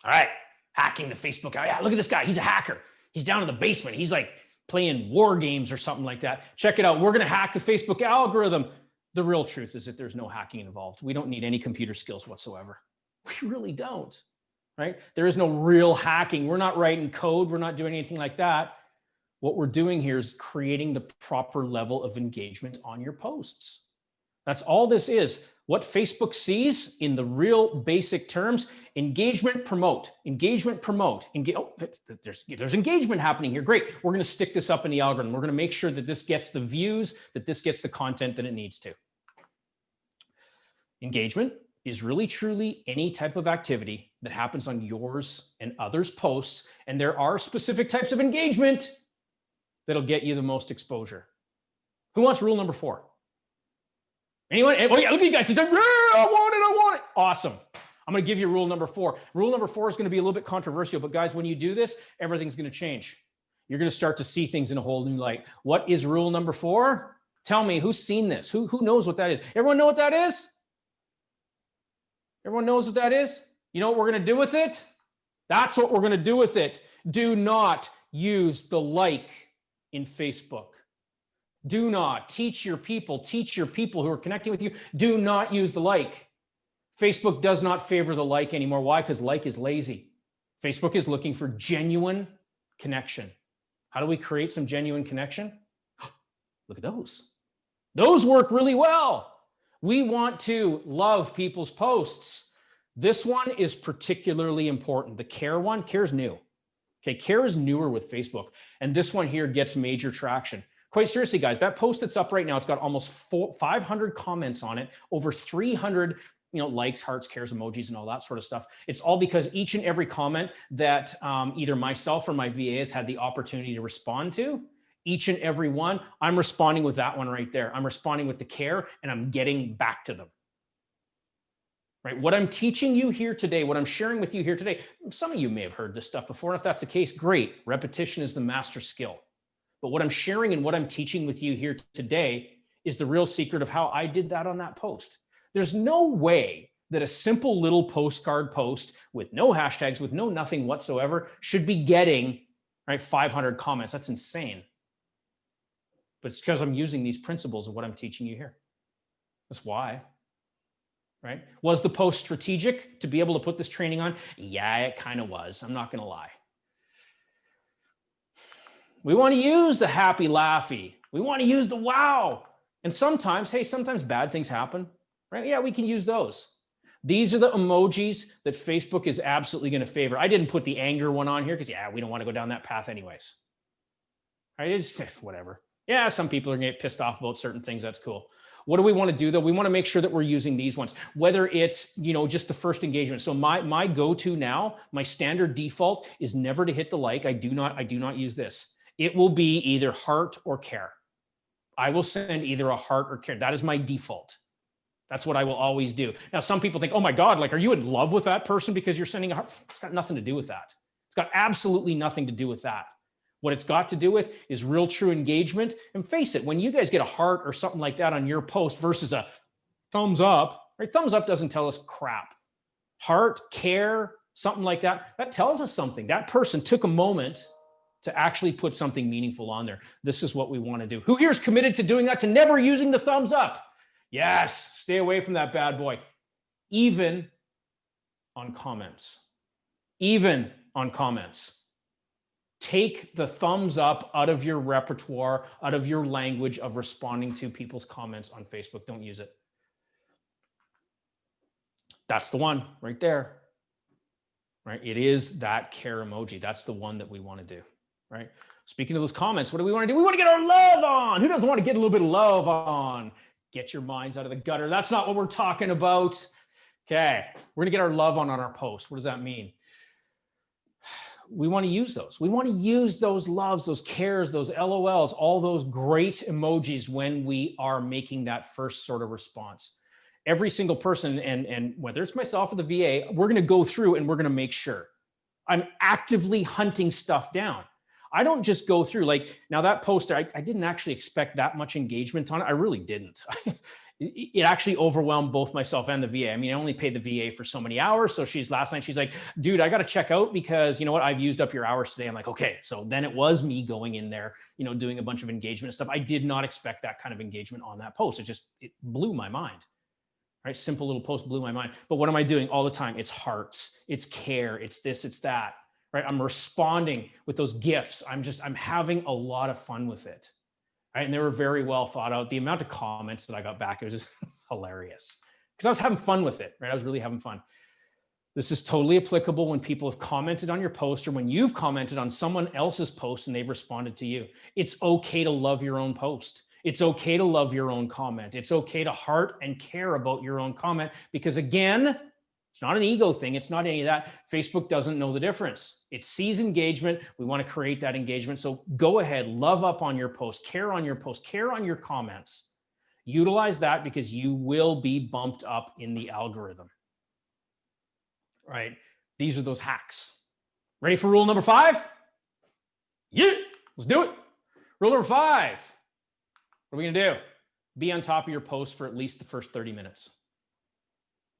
All right, hacking the Facebook. Oh, yeah, look at this guy. He's a hacker. He's down in the basement. He's like playing war games or something like that. Check it out. We're going to hack the Facebook algorithm. The real truth is that there's no hacking involved. We don't need any computer skills whatsoever. We really don't, right? There is no real hacking. We're not writing code. We're not doing anything like that. What we're doing here is creating the proper level of engagement on your posts. That's all this is. What Facebook sees in the real basic terms, engagement, promote, engagement, promote. There's engagement happening here. Great. We're going to stick this up in the algorithm. We're going to make sure that this gets the views, that this gets the content that it needs to. Engagement is really truly any type of activity that happens on yours and others' posts. And there are specific types of engagement that'll get you the most exposure. Who wants rule number 4? Anyone? Oh yeah, look at you guys. I want it. Awesome. I'm going to give you rule number 4. Rule number 4 is going to be a little bit controversial, but guys, when you do this, everything's going to change. You're going to start to see things in a whole new light. What is rule number 4? Tell me, who's seen this? Who knows what that is? Everyone know what that is? Everyone knows what that is? You know what we're going to do with it? That's what we're going to do with it. Do not use the like in Facebook. Do not teach your people who are connecting with you. Do not use the like. Facebook does not favor the like anymore. Why? Because like is lazy. Facebook is looking for genuine connection. How do we create some genuine connection? Look at those. Those work really well. We want to love people's posts. This one is particularly important. The care one, care's new. Okay, care is newer with Facebook. And this one here gets major traction. Quite seriously, guys, that post that's up right now, it's got almost 500 comments on it, over 300 likes, hearts, cares, emojis, and all that sort of stuff. It's all because each and every comment that either myself or my VA has had the opportunity to respond to, each and every one, I'm responding with that one right there. I'm responding with the care, and I'm getting back to them. Right? What I'm teaching you here today, what I'm sharing with you here today, some of you may have heard this stuff before, and if that's the case, great. Repetition is the master skill. But what I'm sharing and what I'm teaching with you here today is the real secret of how I did that on that post. There's no way that a simple little postcard post with no hashtags, with no nothing whatsoever, should be getting 500 comments. That's insane. But it's because I'm using these principles of what I'm teaching you here. That's why. Right? Was the post strategic to be able to put this training on? Yeah, it kind of was. I'm not going to lie. We want to use the happy laughy. We want to use the wow. And sometimes, sometimes bad things happen, right? Yeah, we can use those. These are the emojis that Facebook is absolutely going to favor. I didn't put the anger one on here because, we don't want to go down that path anyways. Right? It's whatever. Yeah, some people are going to get pissed off about certain things. That's cool. What do we want to do though? We want to make sure that we're using these ones, whether it's, just the first engagement. So my go-to now, my standard default is never to hit the like. I do not use this. It will be either heart or care. I will send either a heart or care. That is my default. That's what I will always do. Now, some people think, oh my God, are you in love with that person because you're sending a heart? It's got nothing to do with that. It's got absolutely nothing to do with that. What it's got to do with is real true engagement. And face it, when you guys get a heart or something like that on your post versus a thumbs up, right? Thumbs up doesn't tell us crap. Heart, care, something like that, that tells us something. That person took a moment to actually put something meaningful on there. This is what we want to do. Who here is committed to doing that, to never using the thumbs up? Yes, stay away from that bad boy. Even on comments. Even on comments. Take the thumbs up out of your repertoire, out of your language of responding to people's comments on Facebook. Don't use it. That's the one right there. Right? It is that care emoji. That's the one that we want to do. Right? Speaking of those comments, what do we want to do? We want to get our love on. Who doesn't want to get a little bit of love on? Get your minds out of the gutter. That's not what we're talking about. Okay. We're going to get our love on our post. What does that mean? We want to use those. We want to use those loves, those cares, those LOLs, all those great emojis when we are making that first sort of response. every single person, and whether it's myself or the VA, we're going to go through and we're going to make sure. I'm actively hunting stuff down. I don't just go through, like, now that poster, I didn't actually expect that much engagement on it. I really didn't. It actually overwhelmed both myself and the VA. I mean, I only paid the VA for so many hours. So last night, she's like, dude, I got to check out because you know what? I've used up your hours today. I'm like, okay. So then it was me going in there, doing a bunch of engagement and stuff. I did not expect that kind of engagement on that post. It blew my mind. Right? Simple little post blew my mind. But what am I doing all the time? It's hearts, it's care, it's this, it's that, right? I'm responding with those gifts. I'm having a lot of fun with it. Right? And they were very well thought out. The amount of comments that I got back, it was just hilarious because I was having fun with it, right? I was really having fun. This is totally applicable when people have commented on your post or when you've commented on someone else's post and they've responded to you. It's okay to love your own post. It's okay to love your own comment. It's okay to heart and care about your own comment because, again, it's not an ego thing. It's not any of that. Facebook doesn't know the difference. It sees engagement. We want to create that engagement. So go ahead, love up on your post, care on your post, care on your comments. Utilize that because you will be bumped up in the algorithm. Right? These are those hacks. Ready for rule number 5? Yeah, let's do it. Rule number 5. What are we going to do? Be on top of your post for at least the first 30 minutes.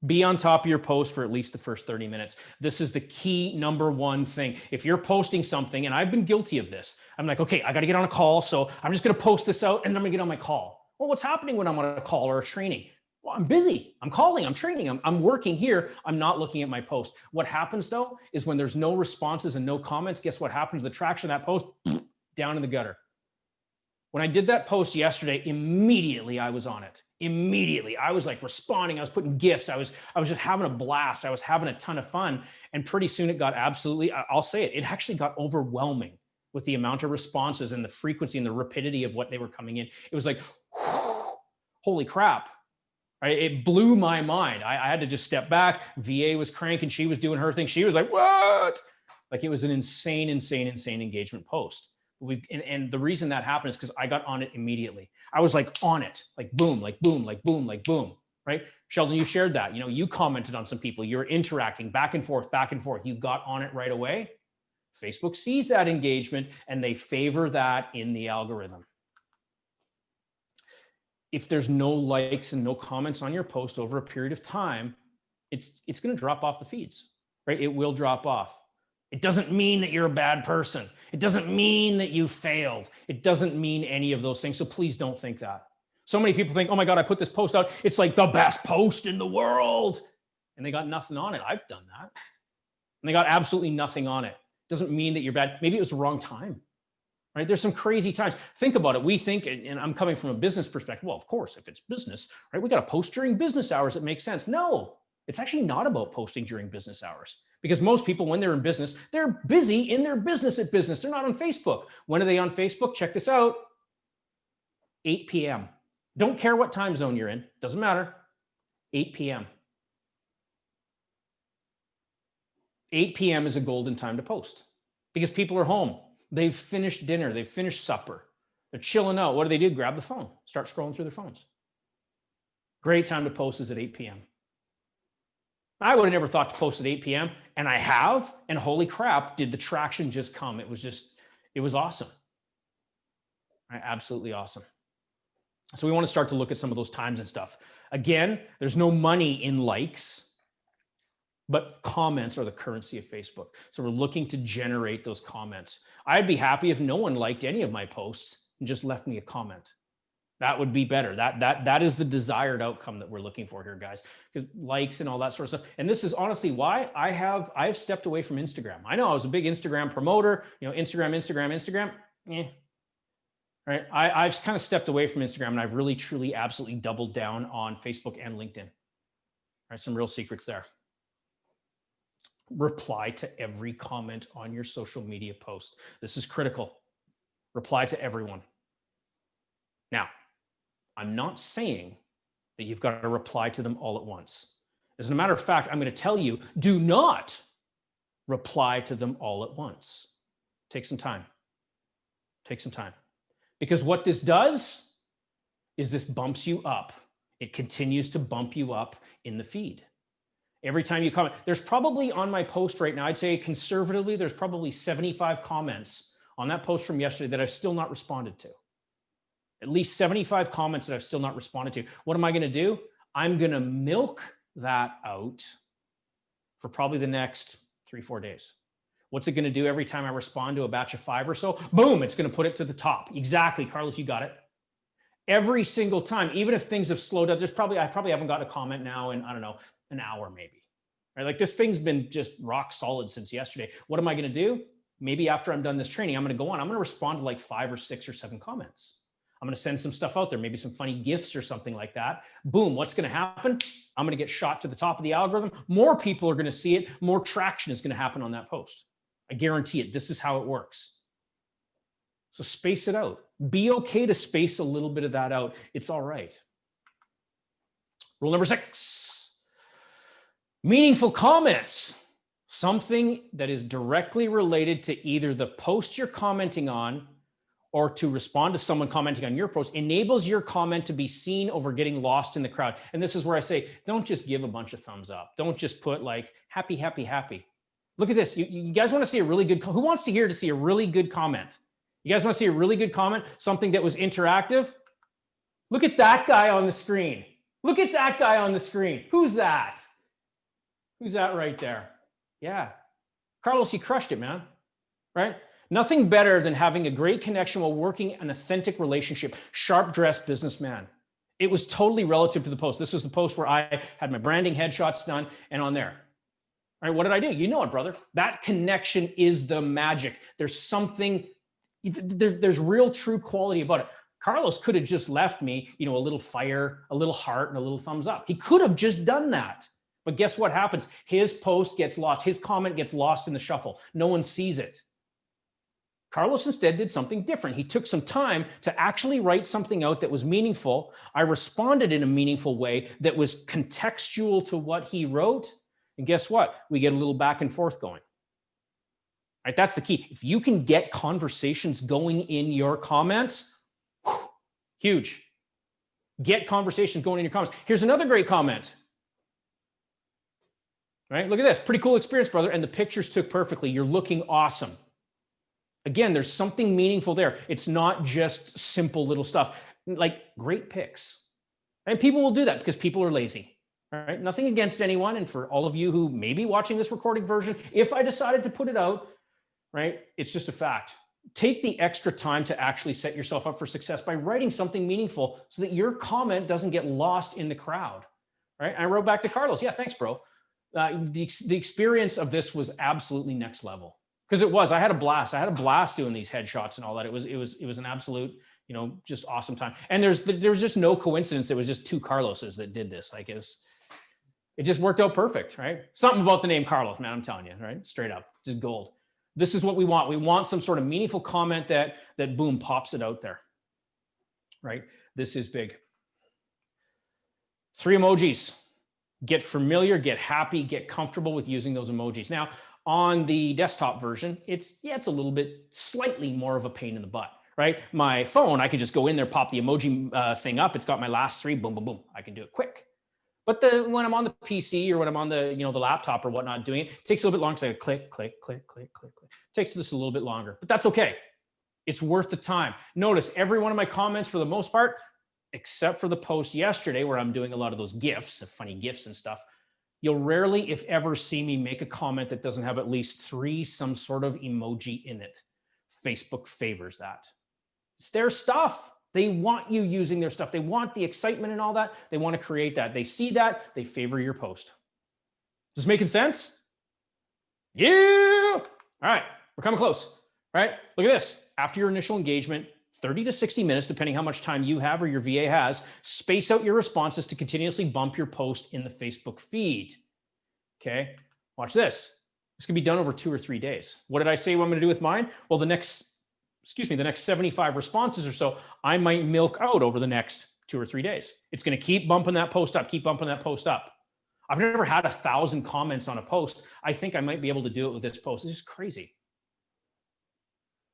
Be on top of your post for at least the first 30 minutes. This is the key number one thing. If you're posting something, and I've been guilty of this, I'm like, okay, I got to get on a call. So I'm just going to post this out and then I'm going to get on my call. Well, what's happening when I'm on a call or a training? Well, I'm busy. I'm calling, I'm training, I'm working here. I'm not looking at my post. What happens though, is when there's no responses and no comments, guess what happens? The traction of that post, down in the gutter. When I did that post yesterday, immediately I was on it. Immediately. I was like responding. I was putting gifts. I was just having a blast. I was having a ton of fun. And pretty soon it got absolutely, I'll say it, it actually got overwhelming with the amount of responses and the frequency and the rapidity of what they were coming in. It was like, whew, holy crap. Right? It blew my mind. I had to just step back. VA was cranking. She was doing her thing. She was like, what? Like it was an insane engagement post. And the reason that happened is because I got on it immediately. I was like on it, like boom, like boom, like boom, like boom, right? Sheldon, you shared that. You commented on some people. You're interacting back and forth, back and forth. You got on it right away. Facebook sees that engagement and they favor that in the algorithm. If there's no likes and no comments on your post over a period of time, it's going to drop off the feeds, right? It will drop off. It doesn't mean that you're a bad person. It doesn't mean that you failed. It doesn't mean any of those things. So please don't think that. So many people think, oh my God, I put this post out. It's like the best post in the world. And they got nothing on it. I've done that. And they got absolutely nothing on it. Doesn't mean that you're bad. Maybe it was the wrong time, right? There's some crazy times. Think about it. We think, and I'm coming from a business perspective. Well, of course, if it's business, right? We got to post during business hours. It makes sense. No, it's actually not about posting during business hours. Because most people, when they're in business, they're busy in their business at business. They're not on Facebook. When are they on Facebook? Check this out. 8 p.m. Don't care what time zone you're in. Doesn't matter. 8 p.m. 8 p.m. is a golden time to post because people are home. They've finished dinner. They've finished supper. They're chilling out. What do? Grab the phone. Start scrolling through their phones. Great time to post is at 8 p.m. I would have never thought to post at 8 p.m. and I have, and holy crap, did the traction just come. It was awesome. Right? Absolutely awesome. So we want to start to look at some of those times and stuff. Again, there's no money in likes, but comments are the currency of Facebook. So we're looking to generate those comments. I'd be happy if no one liked any of my posts and just left me a comment. That would be better. That is the desired outcome that we're looking for here, guys, because likes and all that sort of stuff. And this is honestly why I've stepped away from Instagram. I know I was a big Instagram promoter, Instagram. Right. I've kind of stepped away from Instagram and I've really, truly, absolutely doubled down on Facebook and LinkedIn. All right. Some real secrets there. Reply to every comment on your social media post. This is critical. Reply to everyone. Now, I'm not saying that you've got to reply to them all at once. As a matter of fact, I'm going to tell you, do not reply to them all at once. Take some time. Take some time. Because what this does is this bumps you up It continues to bump you up in the feed. Every time you comment, there's probably on my post right now, I'd say conservatively, there's probably 75 comments on that post from yesterday that I've still not responded to. At least 75 comments that I've still not responded to. What am I going to do? I'm going to milk that out for probably the next 3-4 days. What's it going to do every time I respond to a batch of 5 or so? Boom, it's going to put it to the top. Exactly, Carlos, you got it. Every single time, even if things have slowed up, I probably haven't got a comment now in, I don't know, an hour maybe. Right? Like this thing's been just rock solid since yesterday. What am I going to do? Maybe after I'm done this training, I'm going to go on. I'm going to respond to like 5 or 6 or 7 comments. I'm going to send some stuff out there, maybe some funny GIFs or something like that. Boom, what's going to happen? I'm going to get shot to the top of the algorithm. More people are going to see it. More traction is going to happen on that post. I guarantee it. This is how it works. So space it out. Be okay to space a little bit of that out. It's all right. Rule number 6, meaningful comments. Something that is directly related to either the post you're commenting on or to respond to someone commenting on your post enables your comment to be seen over getting lost in the crowd. And this is where I say, don't just give a bunch of thumbs up. Don't just put like happy, happy, happy. Look at this. You guys want to see a really good, who wants to see a really good comment? You guys want to see a really good comment? Something that was interactive? Look at that guy on the screen. Look at that guy on the screen. Who's that? Who's that right there? Yeah. Carlos, you crushed it, man. Right? Nothing better than having a great connection while working an authentic relationship. Sharp-dressed businessman. It was totally relative to the post. This was the post where I had my branding headshots done and on there. All right, what did I do? You know it, brother. That connection is the magic. There's something, there's real true quality about it. Carlos could have just left me, a little fire, a little heart, and a little thumbs up. He could have just done that. But guess what happens? His post gets lost. His comment gets lost in the shuffle. No one sees it. Carlos instead did something different. He took some time to actually write something out that was meaningful. I responded in a meaningful way that was contextual to what he wrote. And guess what? We get a little back and forth going. Right? That's the key. If you can get conversations going in your comments, huge. Get conversations going in your comments. Here's another great comment. Right? Look at this. Pretty cool experience, brother. And the pictures took perfectly. You're looking awesome. Again, there's something meaningful there. It's not just simple little stuff. Like great pics. And people will do that because people are lazy. All right? Nothing against anyone. And for all of you who may be watching this recording version, if I decided to put it out, right, it's just a fact. Take the extra time to actually set yourself up for success by writing something meaningful so that your comment doesn't get lost in the crowd. Right? I wrote back to Carlos. Yeah, thanks, bro. The experience of this was absolutely next level. Because it was, I had a blast. I had a blast doing these headshots and all that. It was an absolute, just awesome time. And there's just no coincidence. It was just 2 Carloses that did this. Like it just worked out perfect, right? Something about the name Carlos, man. I'm telling you, right? Straight up, just gold. This is what we want. We want some sort of meaningful comment that boom pops it out there, right? This is big. 3 emojis. Get familiar, get happy, get comfortable with using those emojis. Now, on the desktop version, it's a little bit slightly more of a pain in the butt, right? My phone, I can just go in there, pop the emoji thing up. It's got my last 3, boom, boom, boom. I can do it quick. But when I'm on the PC or when I'm on the the laptop or whatnot doing it, it takes a little bit longer. So I click, click, click, click, click, click. It takes just a little bit longer, but that's okay. It's worth the time. Notice every one of my comments for the most part, except for the post yesterday where I'm doing a lot of those GIFs, funny GIFs and stuff. You'll rarely, if ever, see me make a comment that doesn't have at least 3 some sort of emoji in it. Facebook favors that. It's their stuff. They want you using their stuff. They want the excitement and all that. They want to create that. They see that. They favor your post. Is this making sense? Yeah. All right. We're coming close. All right. Look at this. After your initial engagement, 30 to 60 minutes, depending how much time you have or your VA has, space out your responses to continuously bump your post in the Facebook feed. Okay, watch this. This can be done over 2 or 3 days. What did I say what I'm going to do with mine? Well, the next 75 responses or so, I might milk out over the next 2 or 3 days. It's going to keep bumping that post up, keep bumping that post up. I've never had 1,000 comments on a post. I think I might be able to do it with this post. It's just crazy.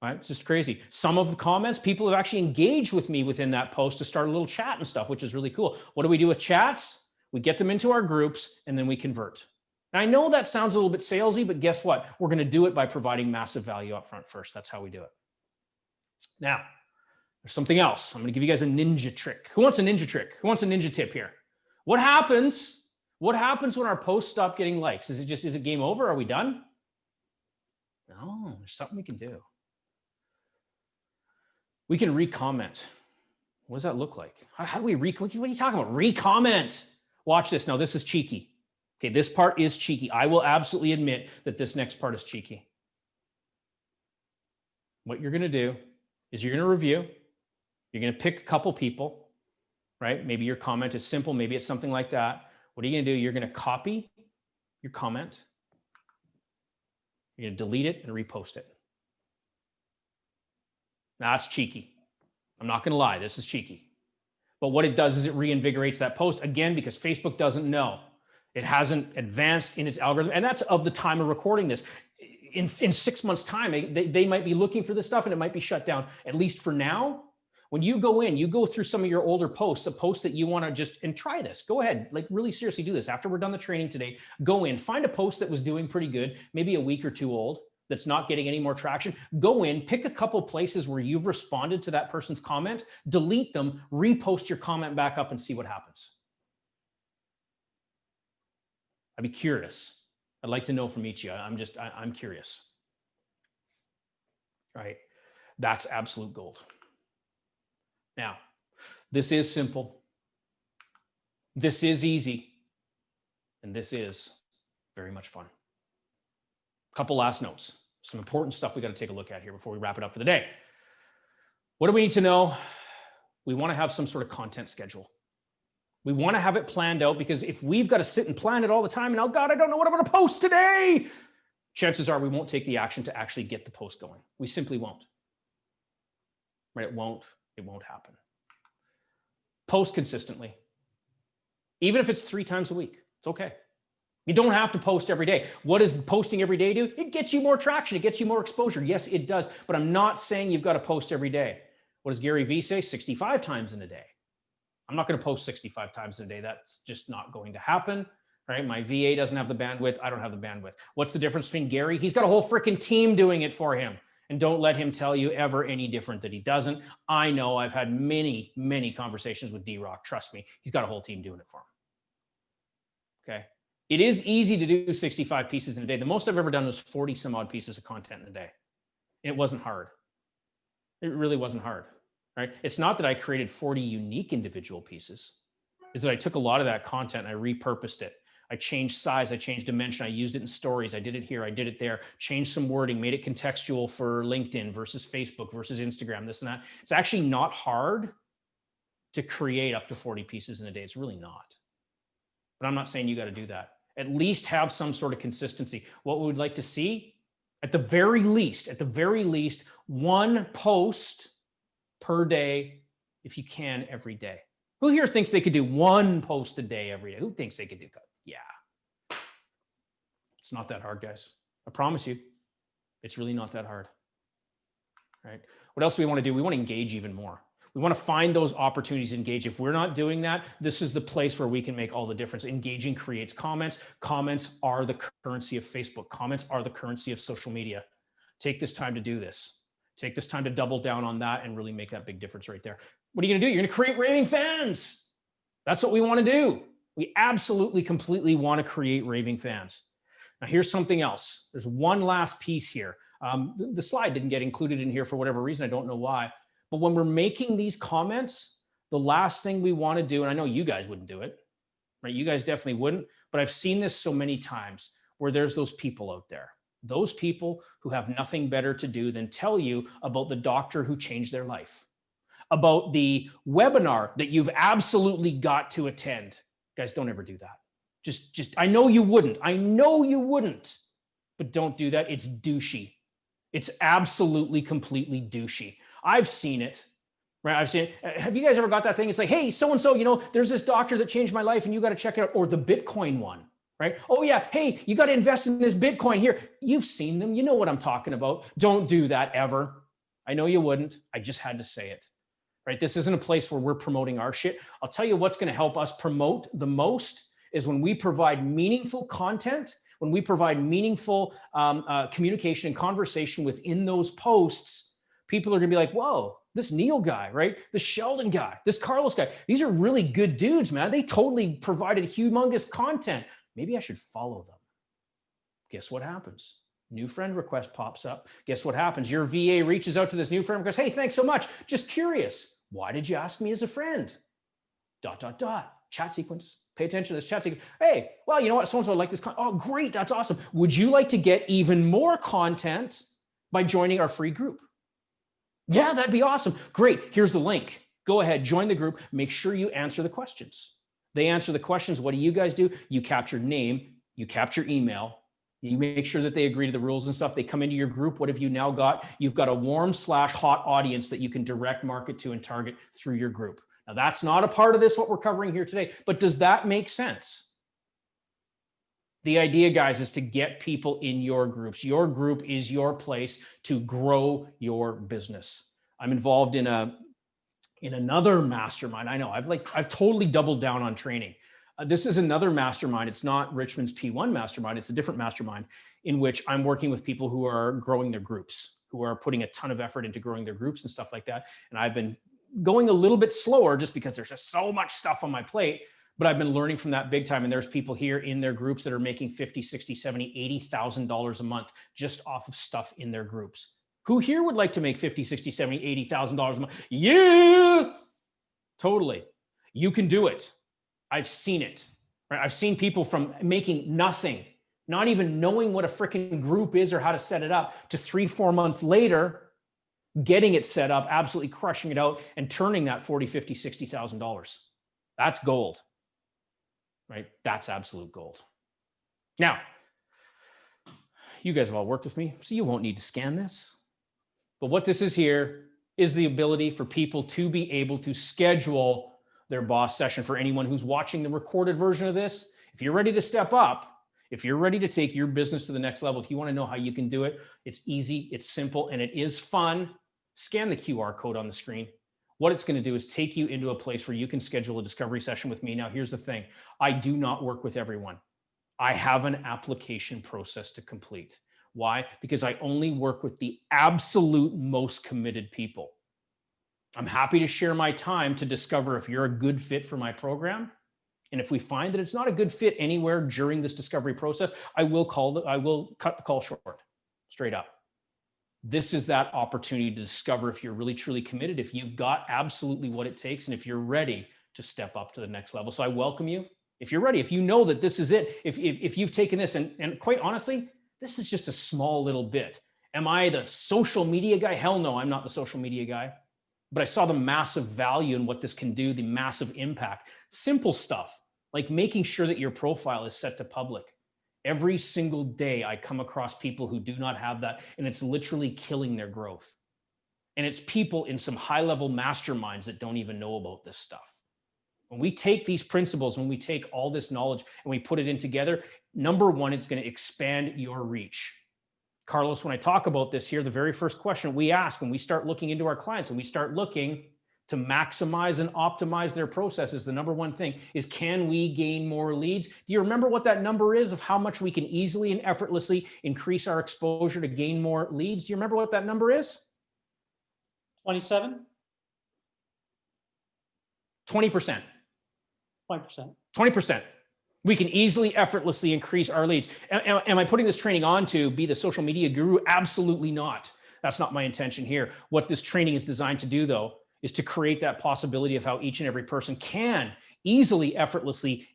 Right? It's just crazy. Some of the comments, people have actually engaged with me within that post to start a little chat and stuff, which is really cool. What do we do with chats? We get them into our groups and then we convert. Now, I know that sounds a little bit salesy, but guess what? We're going to do it by providing massive value up front first. That's how we do it. Now, there's something else. I'm going to give you guys a ninja trick. Who wants a ninja trick? Who wants a ninja tip here? What happens when our posts stop getting likes? Is it game over? Are we done? No, there's something we can do. We can recomment. What does that look like? How do we what are you talking about? Recomment. Watch this. Now, this is cheeky. Okay, this part is cheeky. I will absolutely admit that this next part is cheeky. What you're going to do is you're going to review. You're going to pick a couple people, right? Maybe your comment is simple. Maybe it's something like that. What are you going to do? You're going to copy your comment. You're going to delete it and repost it. That's cheeky. I'm not going to lie. This is cheeky. But what it does is it reinvigorates that post again, because Facebook doesn't know. It hasn't advanced in its algorithm. And that's of the time of recording this. In 6 months' time, they might be looking for this stuff and it might be shut down, at least for now. When you go through some of your older posts, a post that you want to just, and try this, go ahead, like really seriously do this. After we're done the training today, go in, find a post that was doing pretty good, maybe a week or two old, that's not getting any more traction. Go in, pick a couple places where you've responded to that person's comment, delete them, repost your comment back up and see what happens. I'd be curious. I'd like to know from each of you. I'm curious. All right. That's absolute gold. Now, this is simple. This is easy. And this is very much fun. A couple last notes. Some important stuff we got to take a look at here before we wrap it up for the day. What do we need to know? We want to have some sort of content schedule. We want to have it planned out, because if we've got to sit and plan it all the time and, oh God, I don't know what I'm going to post today, chances are we won't take the action to actually get the post going. We simply won't. Right? It won't happen. Post consistently. Even if it's 3 times a week, it's okay. You don't have to post every day. What does posting every day do? It gets you more traction. It gets you more exposure. Yes, it does. But I'm not saying you've got to post every day. What does Gary Vee say? 65 times in a day. I'm not going to post 65 times in a day. That's just not going to happen, right? My VA doesn't have the bandwidth. I don't have the bandwidth. What's the difference between Gary? He's got a whole freaking team doing it for him. And don't let him tell you ever any different that he doesn't. I know I've had many, many conversations with D-Rock. Trust me, he's got a whole team doing it for him. Okay. It is easy to do 65 pieces in a day. The most I've ever done was 40 some odd pieces of content in a day. It wasn't hard. It really wasn't hard, right? It's not that I created 40 unique individual pieces. It's that I took a lot of that content and I repurposed it. I changed size, I changed dimension, I used it in stories, I did it here, I did it there, changed some wording, made it contextual for LinkedIn versus Facebook versus Instagram, this and that. It's actually not hard to create up to 40 pieces in a day. It's really not. But I'm not saying you got to do that. At least have some sort of consistency. What we would like to see, at the very least, one post per day, if you can, every day. Who here thinks they could do one post a day every day? Who thinks they could do that? Yeah. It's not that hard, guys. I promise you, it's really not that hard. Right? What else do we want to do? We want to engage even more. We want to find those opportunities to engage. If we're not doing that, this is the place where we can make all the difference. Engaging creates comments. Comments are the currency of Facebook. Comments are the currency of social media. Take this time to do this. Take this time to double down on that and really make that big difference right there. What are you going to do? You're going to create raving fans. That's what we want to do. We absolutely, completely want to create raving fans. Now, here's something else. There's one last piece here. The slide didn't get included in here for whatever reason. I don't know why. But when we're making these comments, the last thing we want to do, and I know you guys wouldn't do it, right? You guys definitely wouldn't, but I've seen this so many times where there's those people out there, those people who have nothing better to do than tell you about the doctor who changed their life, about the webinar that you've absolutely got to attend. Guys, don't ever do that. Just, I know you wouldn't, but don't do that. It's douchey. It's absolutely, completely douchey. I've seen it, right? I've seen it. Have you guys ever got that thing? It's like, hey, so-and-so, there's this doctor that changed my life and you got to check it out. Or the Bitcoin one, right? Oh yeah. Hey, you got to invest in this Bitcoin here. You've seen them. You know what I'm talking about. Don't do that ever. I know you wouldn't. I just had to say it, right? This isn't a place where we're promoting our shit. I'll tell you what's going to help us promote the most is when we provide meaningful content, when we provide meaningful communication and conversation within those posts. People are going to be like, whoa, this Neil guy, right? This Sheldon guy, this Carlos guy, these are really good dudes, man. They totally provided humongous content. Maybe I should follow them. Guess what happens? New friend request pops up. Guess what happens? Your VA reaches out to this new friend request. Hey, thanks so much. Just curious. Why did you ask me as a friend? ... Chat sequence. Pay attention to this chat sequence. Hey, well, you know what? So-and-so like this. Oh, great. That's awesome. Would you like to get even more content by joining our free group? Yeah, that'd be awesome. Great. Here's the link. Go ahead, join the group. Make sure you answer the questions. They answer the questions. What do you guys do? You capture name, you capture email, you make sure that they agree to the rules and stuff. They come into your group. What have you now got? You've got a warm/hot audience that you can direct market to and target through your group. Now, that's not a part of this, what we're covering here today, but does that make sense? The idea, guys, is to get people in your groups. Your group is your place to grow your business. I'm involved in another mastermind. I know I've totally doubled down on training. This is another mastermind. It's not Richmond's P1 mastermind. It's a different mastermind in which I'm working with people who are growing their groups, who are putting a ton of effort into growing their groups and stuff like that. And I've been going a little bit slower just because there's just so much stuff on my plate. But I've been learning from that big time. And there's people here in their groups that are making $50, $60, $70, $80,000 a month just off of stuff in their groups. Who here would like to make $50, $60, $70, $80,000 a month? Yeah, totally. You can do it. I've seen it. Right? I've seen people from making nothing, not even knowing what a freaking group is or how to set it up, to 3-4 months later, getting it set up, absolutely crushing it out and turning that $40, $50, $60,000. That's gold. Right? That's absolute gold. Now, you guys have all worked with me, so you won't need to scan this. But what this is here is the ability for people to be able to schedule their boss session. For anyone who's watching the recorded version of this, if you're ready to step up, if you're ready to take your business to the next level, if you want to know how you can do it, it's easy, it's simple, and it is fun. Scan the QR code on the screen. What it's going to do is take you into a place where you can schedule a discovery session with me. Now, here's the thing. I do not work with everyone. I have an application process to complete. Why? Because I only work with the absolute most committed people. I'm happy to share my time to discover if you're a good fit for my program. And if we find that it's not a good fit anywhere during this discovery process, I will cut the call short, straight up. This is that opportunity to discover if you're really, truly committed, if you've got absolutely what it takes, and if you're ready to step up to the next level. So I welcome you. If you're ready, if you know that this is it, if you've taken this, and quite honestly, this is just a small little bit. Am I the social media guy? Hell no, I'm not the social media guy. But I saw the massive value in what this can do, the massive impact. Simple stuff, like making sure that your profile is set to public. Every single day, I come across people who do not have that, and it's literally killing their growth. And it's people in some high-level masterminds that don't even know about this stuff. When we take these principles, when we take all this knowledge and we put it in together, number one, it's going to expand your reach. Carlos, when I talk about this here, the very first question we ask when we start looking into our clients and we start looking to maximize and optimize their processes, the number one thing is, can we gain more leads? Do you remember what that number is of how much we can easily and effortlessly increase our exposure to gain more leads? Do you remember what that number is? 27? 20%. 20%. 20%. We can easily, effortlessly increase our leads. Am I putting this training on to be the social media guru? Absolutely not. That's not my intention here. What this training is designed to do, though, is to create that possibility of how each and every person can easily, effortlessly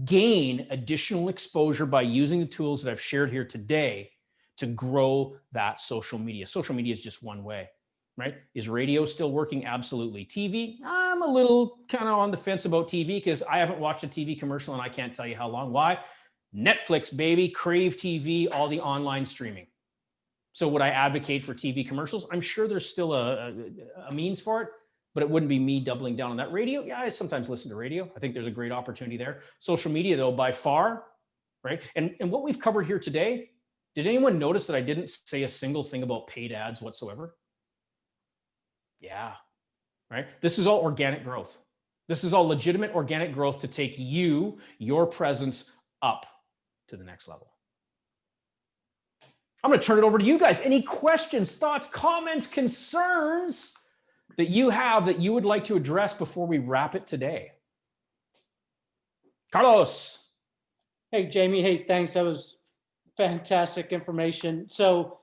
gain additional exposure by using the tools that I've shared here today to grow that social media. Social media is just one way, right? Is radio still working? Absolutely. TV, I'm a little kind of on the fence about TV because I haven't watched a TV commercial and I can't tell you how long. Why? Netflix, baby, Crave TV, all the online streaming. So would I advocate for TV commercials? I'm sure there's still a means for it, but it wouldn't be me doubling down on that. Radio, yeah, I sometimes listen to radio. I think there's a great opportunity there. Social media, though, by far, right? And what we've covered here today, did anyone notice that I didn't say a single thing about paid ads whatsoever? Yeah. Right. This is all organic growth. This is all legitimate organic growth to take your presence up to the next level. I'm going to turn it over to you guys. Any questions, thoughts, comments, concerns that you have that you would like to address before we wrap it today? Carlos. Hey, Jamie. Hey, thanks. That was fantastic information. So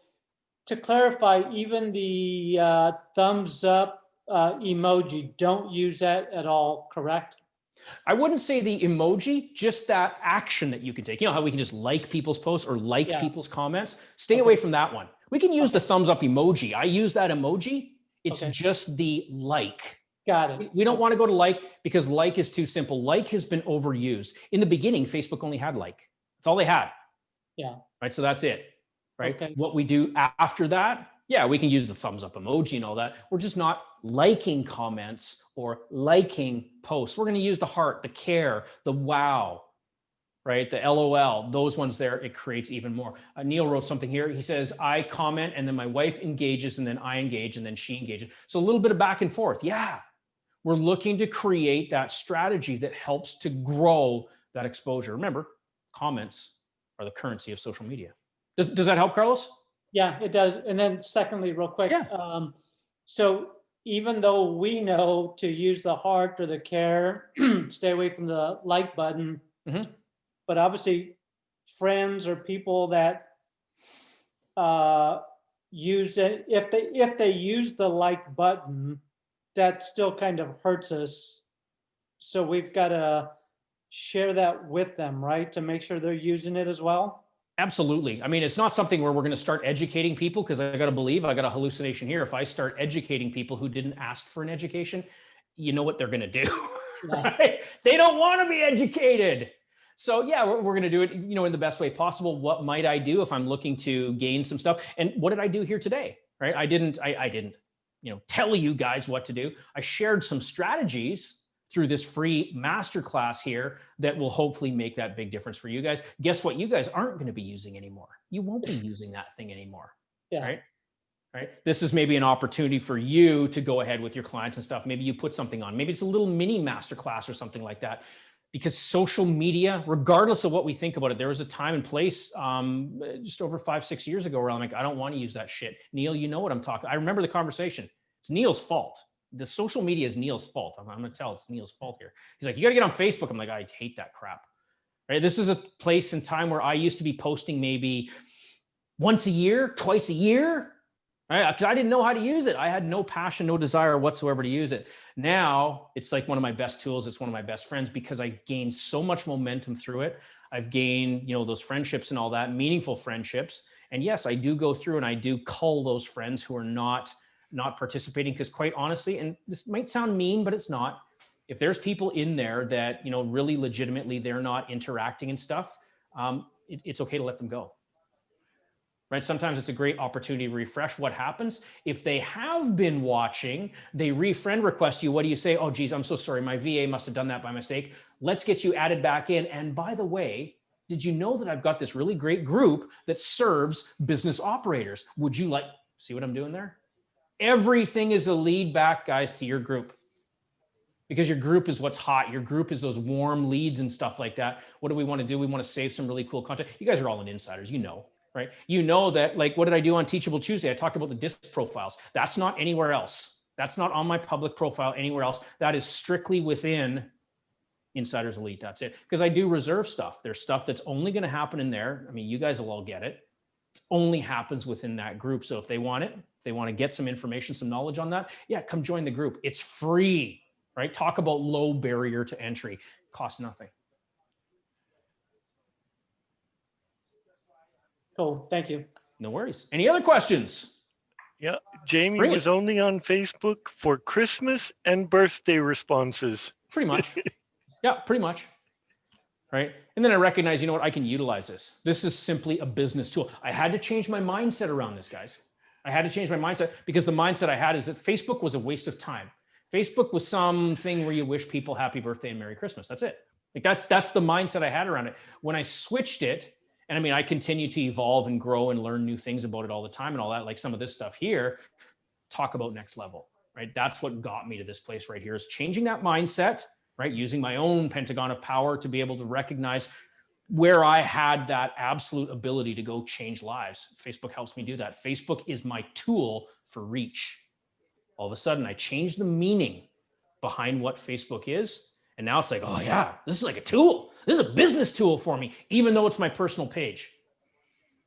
to clarify, even the thumbs up emoji, don't use that at all, correct? I wouldn't say the emoji, just that action that you can take. You know how we can just like people's posts or like people's comments? Stay away from that one. We can use the thumbs up emoji. I use that emoji. It's just the like. Got it. We don't want to go to like because like is too simple. Like has been overused. In the beginning, Facebook only had like. That's all they had. Yeah. Right. So that's it. Right. Okay. What we do after that, yeah, we can use the thumbs up emoji and all that. We're just not liking comments or liking posts. We're going to use the heart, the care, the wow, right? The LOL, those ones there, it creates even more. Neil wrote something here. He says, I comment and then my wife engages and then I engage and then she engages. So a little bit of back and forth. Yeah. We're looking to create that strategy that helps to grow that exposure. Remember, comments are the currency of social media. Does that help, Carlos? Yeah, it does. And then secondly, real quick, so even though we know to use the heart or the care, stay away from the like button, but obviously friends or people that use it, if they use the like button, that still kind of hurts us. So we've got to share that with them, right? To make sure they're using it as well. Absolutely. I mean, it's not something where we're going to start educating people because I got to believe I got a hallucination here. If I start educating people who didn't ask for an education, you know what they're going to do, right? They don't want to be educated. So yeah, we're going to do it, in the best way possible. What might I do if I'm looking to gain some stuff? And what did I do here today? Right? I didn't, tell you guys what to do. I shared some strategies through this free masterclass here that will hopefully make that big difference for you guys. Guess what? You guys aren't going to be using anymore. You won't be using that thing anymore. Yeah. Right. This is maybe an opportunity for you to go ahead with your clients and stuff. Maybe you put something on, maybe it's a little mini masterclass or something like that, because social media, regardless of what we think about it, there was a time and place just over 5-6 years ago where I'm like, I don't want to use that shit. Neil, you know what I'm talking. I remember the conversation. It's Neil's fault. The social media is Neil's fault. I'm going to tell it's Neil's fault here. He's like, you got to get on Facebook. I'm like, I hate that crap. Right? This is a place and time where I used to be posting maybe once a year, twice a year, right? Because I didn't know how to use it. I had no passion, no desire whatsoever to use it. Now it's like one of my best tools. It's one of my best friends because I've gained so much momentum through it. I've gained, those friendships and all that, meaningful friendships. And yes, I do go through and I do cull those friends who are not participating, because quite honestly, and this might sound mean, but it's not, if there's people in there that, really legitimately, they're not interacting and stuff, it's okay to let them go. Right? Sometimes it's a great opportunity to refresh. What happens if they have been watching, they refriend request you? What do you say? Oh, geez, I'm so sorry. My VA must have done that by mistake. Let's get you added back in. And by the way, did you know that I've got this really great group that serves business operators? Would you like, see what I'm doing there? Everything is a lead back, guys, to your group, because your group is what's hot. Your group is those warm leads and stuff like that. What do we want to do? We want to save some really cool content. You guys are all in insiders, right? You know that, like, what did I do on Teachable Tuesday? I talked about the disc profiles. That's not anywhere else. That's not on my public profile anywhere else. That is strictly within Insiders Elite. That's it. Because I do reserve stuff. There's stuff that's only going to happen in there. I mean, you guys will all get it. It only happens within that group. So if they want it, if they want to get some information, some knowledge on that, yeah, come join the group. It's free, right? Talk about low barrier to entry. Costs nothing. Cool. Thank you. No worries. Any other questions? Yeah, Jamie Bring it. was only on Facebook for Christmas and birthday responses. Pretty much. Yeah, pretty much. Right. And then I recognize, I can utilize this. This is simply a business tool. I had to change my mindset around this, guys. I had to change my mindset, because the mindset I had is that Facebook was a waste of time. Facebook was something where you wish people happy birthday and Merry Christmas. That's it. Like that's the mindset I had around it. When I switched it, and I mean, I continue to evolve and grow and learn new things about it all the time and all that, like some of this stuff here, talk about next level. right? That's what got me to this place right here, is changing that mindset, right? Using my own Pentagon of power to be able to recognize where I had that absolute ability to go change lives. Facebook helps me do that. Facebook is my tool for reach. All of a sudden, I changed the meaning behind what Facebook is. And now it's like, oh yeah, this is like a tool. This is a business tool for me, even though it's my personal page,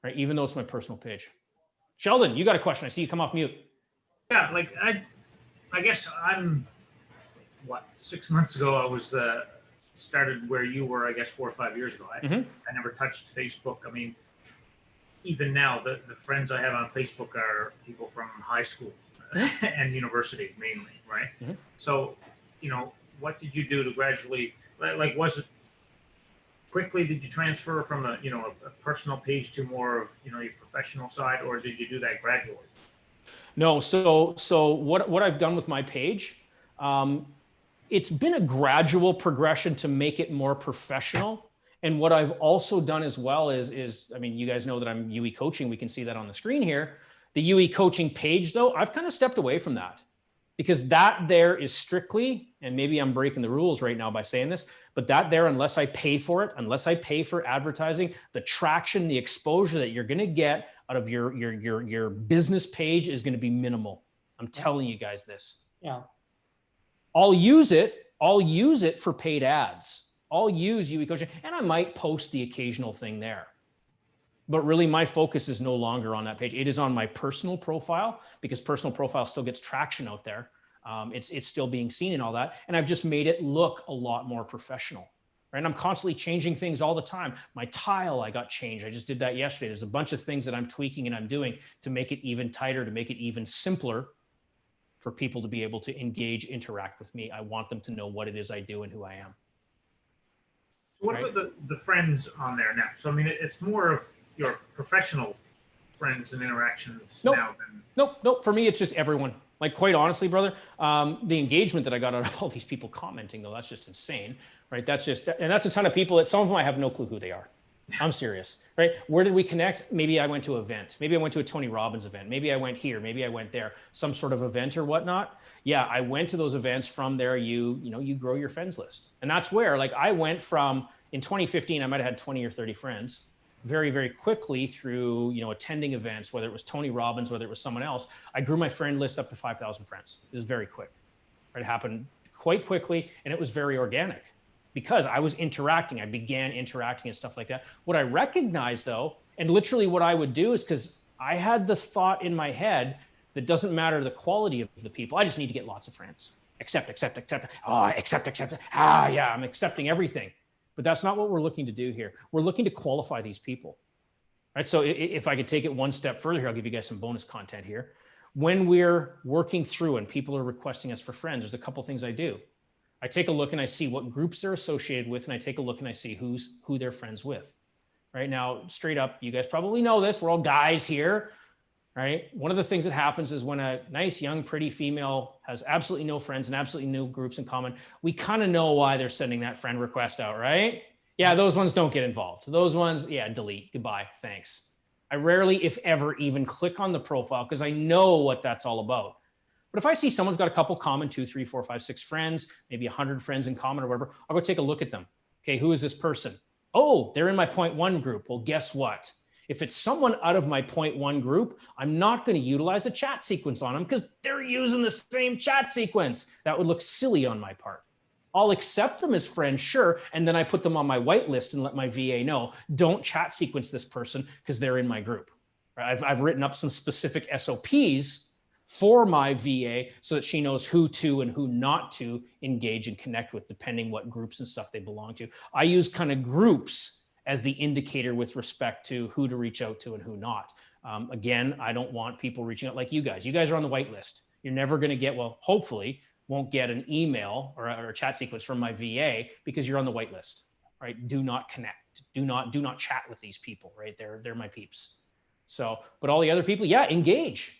right? Even though it's my personal page. Sheldon, you got a question. I see you come off mute. Yeah, like I guess I'm 6 months ago I was started where you were, I guess 4 or 5 years ago. I never touched Facebook. I mean, even now the friends I have on Facebook are people from high school and university mainly, right? So, what did you do to gradually, like, was it quickly, did you transfer from a personal page to more of, your professional side, or did you do that gradually? No, so what I've done with my page, it's been a gradual progression to make it more professional. And what I've also done as well is, I mean, you guys know that I'm UE coaching. We can see that on the screen here. The UE coaching page, though, I've kind of stepped away from that, because that there is strictly, and maybe I'm breaking the rules right now by saying this, but that there, unless I pay for it, unless I pay for advertising, the traction, the exposure that you're going to get out of your business page is going to be minimal. I'm telling you guys this. Yeah. I'll use it for paid ads. I'll use UE coaching, and I might post the occasional thing there. But really, my focus is no longer on that page. It is on my personal profile, because personal profile still gets traction out there. It's still being seen and all that. And I've just made it look a lot more professional, right? And I'm constantly changing things all the time. My tile, I got changed. I just did that yesterday. There's a bunch of things that I'm tweaking and I'm doing to make it even tighter, to make it even simpler for people to be able to engage, interact with me. I want them to know what it is I do and who I am. What about the friends on there now? So, I mean, it's more of your professional friends and interactions now than... Nope. For me, it's just everyone. Like, quite honestly, brother, the engagement that I got out of all these people commenting, though, that's just insane, right? That's a ton of people that some of them I have no clue who they are. I'm serious, right? Where did we connect? Maybe I went to an event. Maybe I went to a Tony Robbins event. Maybe I went here. Maybe I went there, some sort of event or whatnot. Yeah, I went to those events. From there, you grow your friends list. And that's where, like, I went from, in 2015, I might've had 20 or 30 friends. Very, very quickly through, attending events, whether it was Tony Robbins, whether it was someone else, I grew my friend list up to 5,000 friends. It was very quick. It happened quite quickly, and it was very organic because I was interacting. I began interacting and stuff like that. What I recognized, though, and literally what I would do is, because I had the thought in my head that doesn't matter the quality of the people. I just need to get lots of friends. Accept. Oh, accept. Ah, yeah, I'm accepting everything. But that's not what we're looking to do here. We're looking to qualify these people, right? So if I could take it one step further here, I'll give you guys some bonus content here. When we're working through and people are requesting us for friends, there's a couple things I do. I take a look and I see what groups they're associated with, and I take a look and I see who they're friends with. Right now, straight up, you guys probably know this. We're all guys here, right? One of the things that happens is when a nice, young, pretty female has absolutely no friends and absolutely no groups in common, we kind of know why they're sending that friend request out, right? Yeah, those ones don't get involved. Those ones, yeah, delete, goodbye, thanks. I rarely, if ever, even click on the profile because I know what that's all about. But if I see someone's got a couple common, 2, 3, 4, 5, 6 friends, maybe 100 friends in common or whatever, I'll go take a look at them. Okay, who is this person? Oh, they're in my 0.1 group. Well, guess what? If it's someone out of my 0.1 group, I'm not going to utilize a chat sequence on them because they're using the same chat sequence. That would look silly on my part. I'll accept them as friends, sure, and then I put them on my whitelist and let my VA know, don't chat sequence this person because they're in my group. I've written up some specific SOPs for my VA so that she knows who to and who not to engage and connect with, depending what groups and stuff they belong to. I use kind of groups as the indicator with respect to who to reach out to and who not. Again, I don't want people reaching out like you guys. You guys are on the whitelist. You're never going to get, well, hopefully won't get an email or a chat sequence from my VA because you're on the whitelist, right? Do not connect. Do not chat with these people, right? They're my peeps. So, but all the other people, yeah, engage.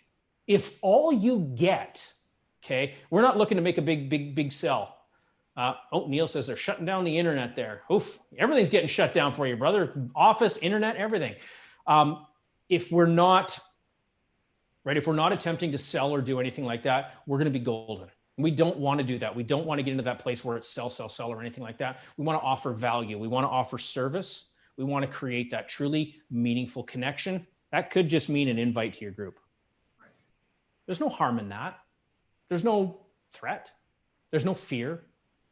If all you get, okay, we're not looking to make a big sell. Oh, Neil says they're shutting down the internet there. Oof, everything's getting shut down for you, brother. Office, internet, everything. If we're not right? If we're not attempting to sell or do anything like that, we're going to be golden. We don't want to do that. We don't want to get into that place where it's sell, sell, sell or anything like that. We want to offer value. We want to offer service. We want to create that truly meaningful connection. That could just mean an invite to your group. There's no harm in that. There's no threat. There's no fear.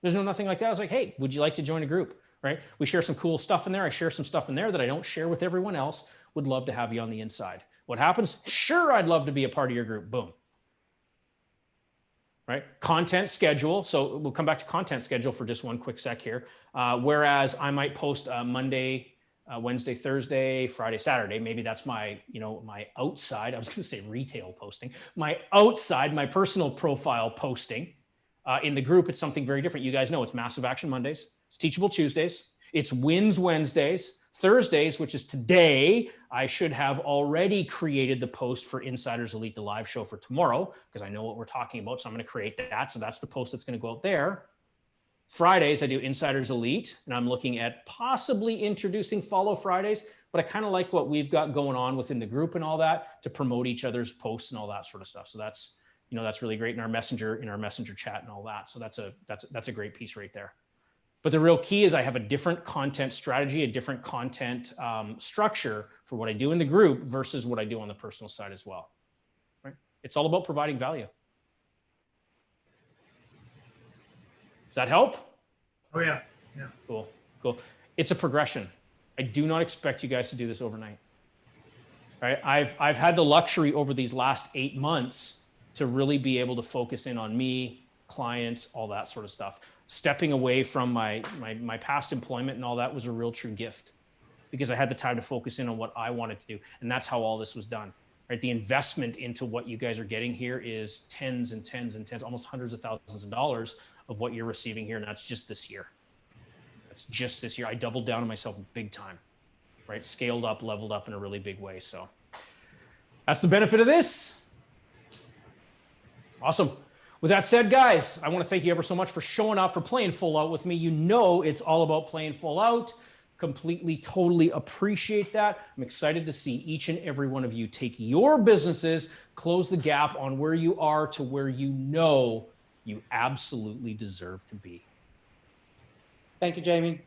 There's no nothing like that. I was like, hey, would you like to join a group? Right? We share some cool stuff in there. I share some stuff in there that I don't share with everyone else. Would love to have you on the inside. What happens? Sure, I'd love to be a part of your group. Boom. Right? Content schedule. So we'll come back to content schedule for just one quick sec here. Whereas I might post Monday, Wednesday, Thursday, Friday, Saturday. Maybe that's my, my outside. I was going to say retail posting. My outside, my personal profile posting. In the group, it's something very different. You guys know it's Massive Action Mondays. It's Teachable Tuesdays. It's Wins Wednesdays. Thursdays, which is today, I should have already created the post for Insiders Elite, the live show for tomorrow, because I know what we're talking about. So I'm going to create that. So that's the post that's going to go out there. Fridays, I do Insiders Elite, and I'm looking at possibly introducing Follow Fridays, but I kind of like what we've got going on within the group and all that to promote each other's posts and all that sort of stuff. So that's, that's really great in our messenger chat and all that. So that's a great piece right there. But the real key is I have a different content strategy, a different content structure for what I do in the group versus what I do on the personal side as well. Right? It's all about providing value. Does that help? Oh yeah, yeah. Cool. It's a progression. I do not expect you guys to do this overnight. Right? I've had the luxury over these last 8 months to really be able to focus in on me, clients, all that sort of stuff. Stepping away from my past employment and all that was a real true gift because I had the time to focus in on what I wanted to do. And that's how all this was done, right? The investment into what you guys are getting here is tens and tens and tens, almost hundreds of thousands of dollars of what you're receiving here. And that's just this year. That's just this year. I doubled down on myself big time, right? Scaled up, leveled up in a really big way. So that's the benefit of this. Awesome. With that said, guys, I want to thank you ever so much for showing up, for playing full out with me. You know it's all about playing full out. Completely, totally appreciate that. I'm excited to see each and every one of you take your businesses, close the gap on where you are to where you know you absolutely deserve to be. Thank you, Jamie.